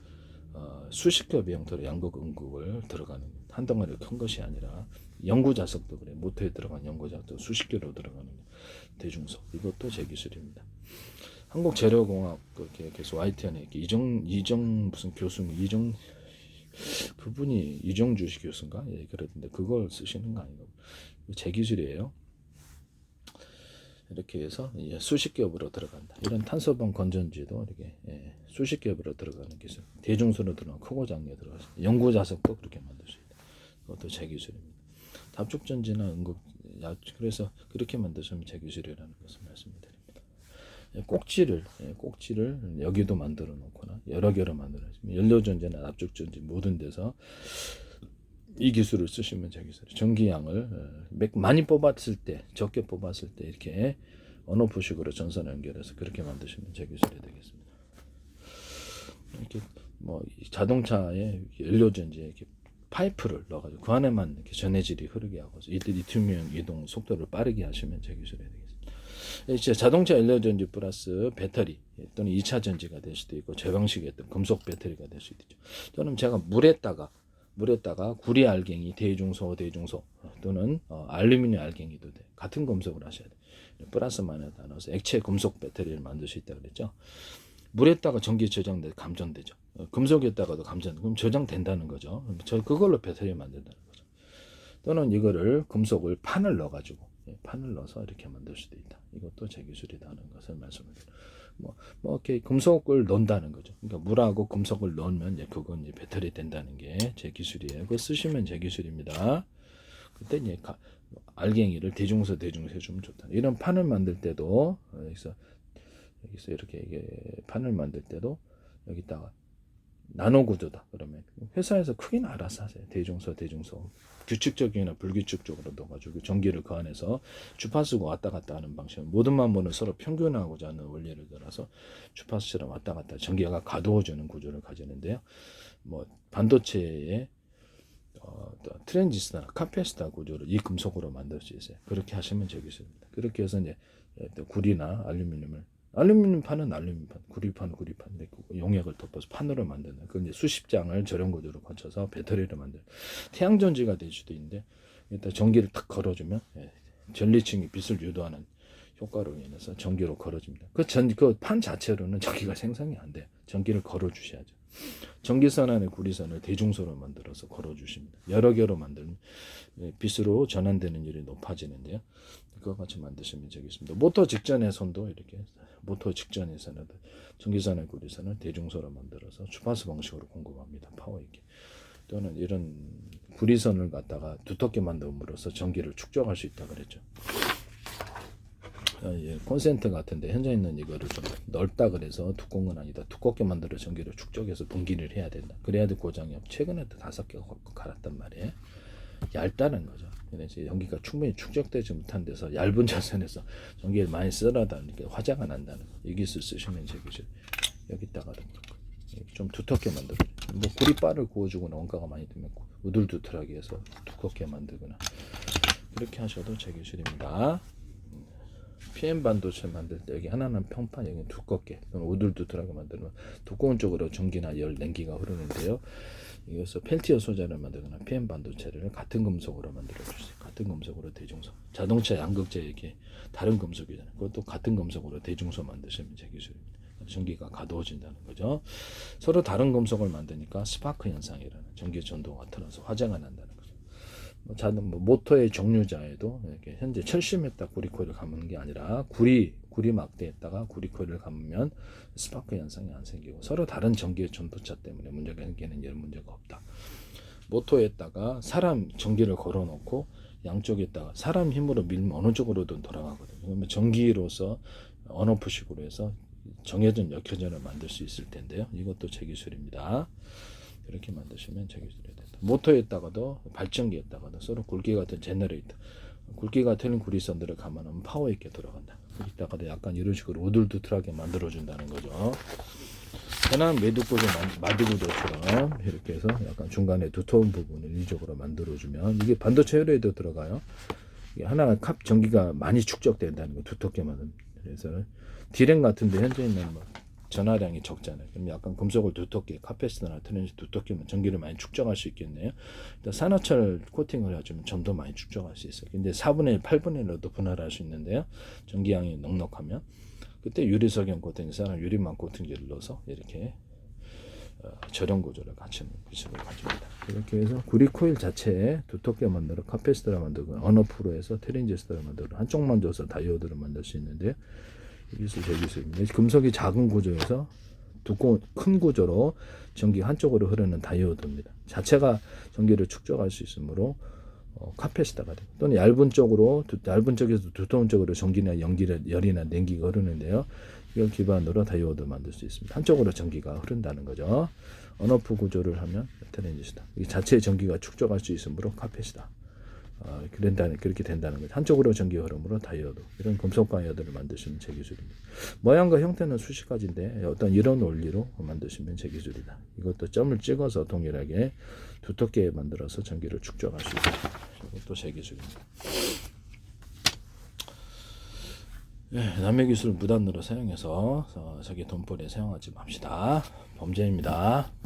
수십 겹의 형태로 양극 음극을 들어가는 한 덩어리 큰 것이 아니라 연구 자석도 그래 모터에 들어간 연구 자석도 수십 개로 들어가는 대중석 이것도 제 기술입니다. 한국재료공학 계속 YTN에 이정 무슨 교수 그분이 이정주 교수인가 그랬는데 그걸 쓰시는 거 아니고 제 기술이에요. 이렇게 해서 수십 겹으로 들어간다. 이런 탄소봉 건전지도 이렇게 수십 겹으로 들어가는 기술. 대중소로 들어가는 크고 작게 들어가서 연구 자석도 그렇게 만들 수 있다. 그것도 제 기술입니다. 답축전지나 응급 그래서 그렇게 만드시면 제 기술이라는 것을 말씀드립니다. 꼭지를 여기도 만들어 놓거나 여러 개로 만들어 연료전지나 납축전지 모든 데서 이 기술을 쓰시면 제 기술. 전기양을 많이 뽑았을 때, 적게 뽑았을 때 이렇게 언오프식으로 전선을 연결해서 그렇게 만드시면 제 기술이 되겠습니다. 이렇게 자동차에 연료전지에 이렇게 파이프를 넣어가지고 그 안에만 이렇게 전해질이 흐르게 하고 리튬이온 이동 속도를 빠르게 하시면 제 기술이 되겠습니다. 이제 자동차 연료전지 플러스 배터리 또는 2차 전지가 될 수도 있고 제 방식의 어떤 금속 배터리가 될 수도 있죠. 또는 제가 물에다가 구리 알갱이, 대중소 또는 알루미늄 알갱이도 돼. 같은 금속을 하셔야 돼. 플러스 마이너스 나눠서 액체 금속 배터리를 만들 수 있다 그랬죠. 물에다가 전기 저장돼 감전되죠. 금속에다가도 감전. 그럼 저장된다는 거죠. 그걸로 배터리 만든다는 거죠. 또는 이거를 금속을 판을 넣어가지고 판을 넣어서 이렇게 만들 수도 있다. 이것도 제 기술이다는 것을 말씀을 드려요. 뭐 이렇게 금속을 넣는다는 거죠. 그러니까 물하고 금속을 넣으면 이제 그건 이제 배터리 된다는 게 제 기술이에요. 그거 쓰시면 제 기술입니다. 그때 이제 알갱이를 대중소 해주면 좋다. 이런 판을 만들 때도 여기서 이렇게 이게 판을 만들 때도 여기다가 나노 구조다. 그러면 회사에서 크게는 알아서 하세요. 대중소 규칙적이나 불규칙적으로 넣어가지고 전기를 그 안에서 주파수가 왔다 갔다 하는 방식. 모든 만물은 서로 평균하고자 하는 원리를 따라서 주파수처럼 왔다 갔다 전기가 가두어주는 구조를 가지는데요. 뭐 반도체의 트랜지스터나 카패시터 구조를 이 금속으로 만들 수 있어요. 그렇게 하시면 되겠습니다. 그렇게 해서 이제 구리나 알루미늄 판은 알루미늄 판, 구리판은 구리판, 용액을 덮어서 판으로 만드는 그 이제 수십 장을 저런 구조로 거쳐서 배터리를 만드는 태양전지가 될 수도 있는데 일단 전기를 탁 걸어주면 전리층이 빛을 유도하는 효과로 인해서 전기로 걸어집니다. 그 판 자체로는 전기가 생성이 안 돼요. 전기를 걸어주셔야죠. 전기선 안에 구리선을 대중소로 만들어서 걸어주십니다. 여러 개로 만들면 빛으로 전환되는 일이 높아지는데요. 그거 같이 만드시면 되겠습니다. 모터 직전에선도 이렇게 모터 직전에서는 전기선의 구리선을 대중소로 만들어서 주파수 방식으로 공급합니다. 파워 있게. 또는 이런 구리선을 갖다가 두텁게 만듦으로써 전기를 축적할 수 있다 그랬죠. 콘센트 같은데 현재 있는 이거를 좀 넓다 그래서 두꺼운 건 아니다. 두껍게 만들어 전기를 축적해서 분기를 해야 된다. 그래야 돼 고장이 없. 최근에도 5개가 갈았단 말이에요. 얇다는 거죠. 그래서 전기가 충분히 축적되지 못한 데서 얇은 전선에서 전기를 많이 쓰려다 보니까 화재가 난다는 거. 이 기술 쓰시면 되겠죠. 여기다가 좀 두텁게 만들어. 뭐 구리바를 구워주거나 원가가 많이 들면 우둘두툴하게 해서 두껍게 만들거나 그렇게 하셔도 제 기술입니다. PM 반도체 만들 때 여기 하나는 평판, 여기 두껍게 또는 우둘두툴하게 만들면 두꺼운 쪽으로 전기나 열, 냉기가 흐르는데요. 이것을 펠티어 소재를 만들거나 PM 반도체를 같은 금속으로 만들어 주세요. 같은 금속으로 대중소. 자동차 양극재 이렇게 다른 금속이잖아요. 그것도 같은 금속으로 대중소 만드시면 제 기술입니다. 전기가 가두어진다는 거죠. 서로 다른 금속을 만드니까 스파크 현상이라는 전기 전도가 틀어서 화재가 난다는 거죠. 모터의 종류자에도 이렇게 현재 철심에다 구리코일을 감는 게 아니라 구리 막대에다가 구리코일을 감으면 스파크 현상이 안 생기고 서로 다른 전기의 전도차 때문에 문제가 생기는 이런 문제가 없다. 모터에다가 사람 전기를 걸어놓고 양쪽에다가 사람 힘으로 밀면 어느 쪽으로든 돌아가거든요. 그러면 전기로서 언오프식으로 해서 정해진 역회전을 만들 수 있을 텐데요. 이것도 제 기술입니다. 이렇게 만드시면 제 기술이 된다. 모터에다가도 발전기에다가도 서로 굵기 같은 제너레이터, 굵기가 틀린 구리선들을 감안하면 파워 있게 돌아간다. 여기다가도 약간 이런 식으로 우둘두툴하게 만들어준다는 거죠. 편한 매듭구조, 마디구조처럼 이렇게 해서 약간 중간에 두터운 부분을 일적으로 만들어주면 이게 반도체 혈에도 들어가요. 이게 하나가 전기가 많이 축적된다는 거 두텁게 만든. 그래서 디램 같은데 현재 있는 전하량이 적잖아요. 그럼 약간 금속을 두텁게 카패시터나 트랜지스터 두텁게 전기를 많이 축적할 수 있겠네요. 일단 산화철 코팅을 해주면 점도 많이 축적할 수 있어요. 근데 4분의 1, 8분의 1로도 분할할 수 있는데요. 전기량이 넉넉하면 그때 유리석연 코팅사나 유리망 코팅제를 넣어서 이렇게 절연 구조를 갖추는 기술을 가집니다. 이렇게 해서 구리 코일 자체에 두텁게 만들어 카패시터를 만들고 언오프로 해서 트랜지스터를 만들어 한쪽만 줘서 다이오드를 만들 수 있는데요. 기술 제 기술입니다. 금속이 작은 구조에서 두꺼운 큰 구조로 전기 한쪽으로 흐르는 다이오드입니다. 자체가 전기를 축적할 수 있으므로 카패시터가 되고 또는 얇은 쪽에서 두꺼운 쪽으로 전기나 열이나 냉기가 흐르는데요. 이걸 기반으로 다이오드 만들 수 있습니다. 한쪽으로 전기가 흐른다는 거죠. 언오프 구조를 하면 트랜지스터. 이 자체의 전기가 축적할 수 있으므로 카패시터. 그렇게 된다는 거죠. 한쪽으로 전기 흐름으로 다이오드 이런 금속 다이오드를 만드시면 제 기술입니다. 모양과 형태는 수십 가지인데 어떤 이런 원리로 만드시면 제 기술이다. 이것도 점을 찍어서 동일하게 두텁게 만들어서 전기를 축적할 수 있다. 이것도 제 기술입니다. 남의 기술을 무단으로 사용해서 자기 돈벌이에 사용하지 맙시다. 범죄입니다.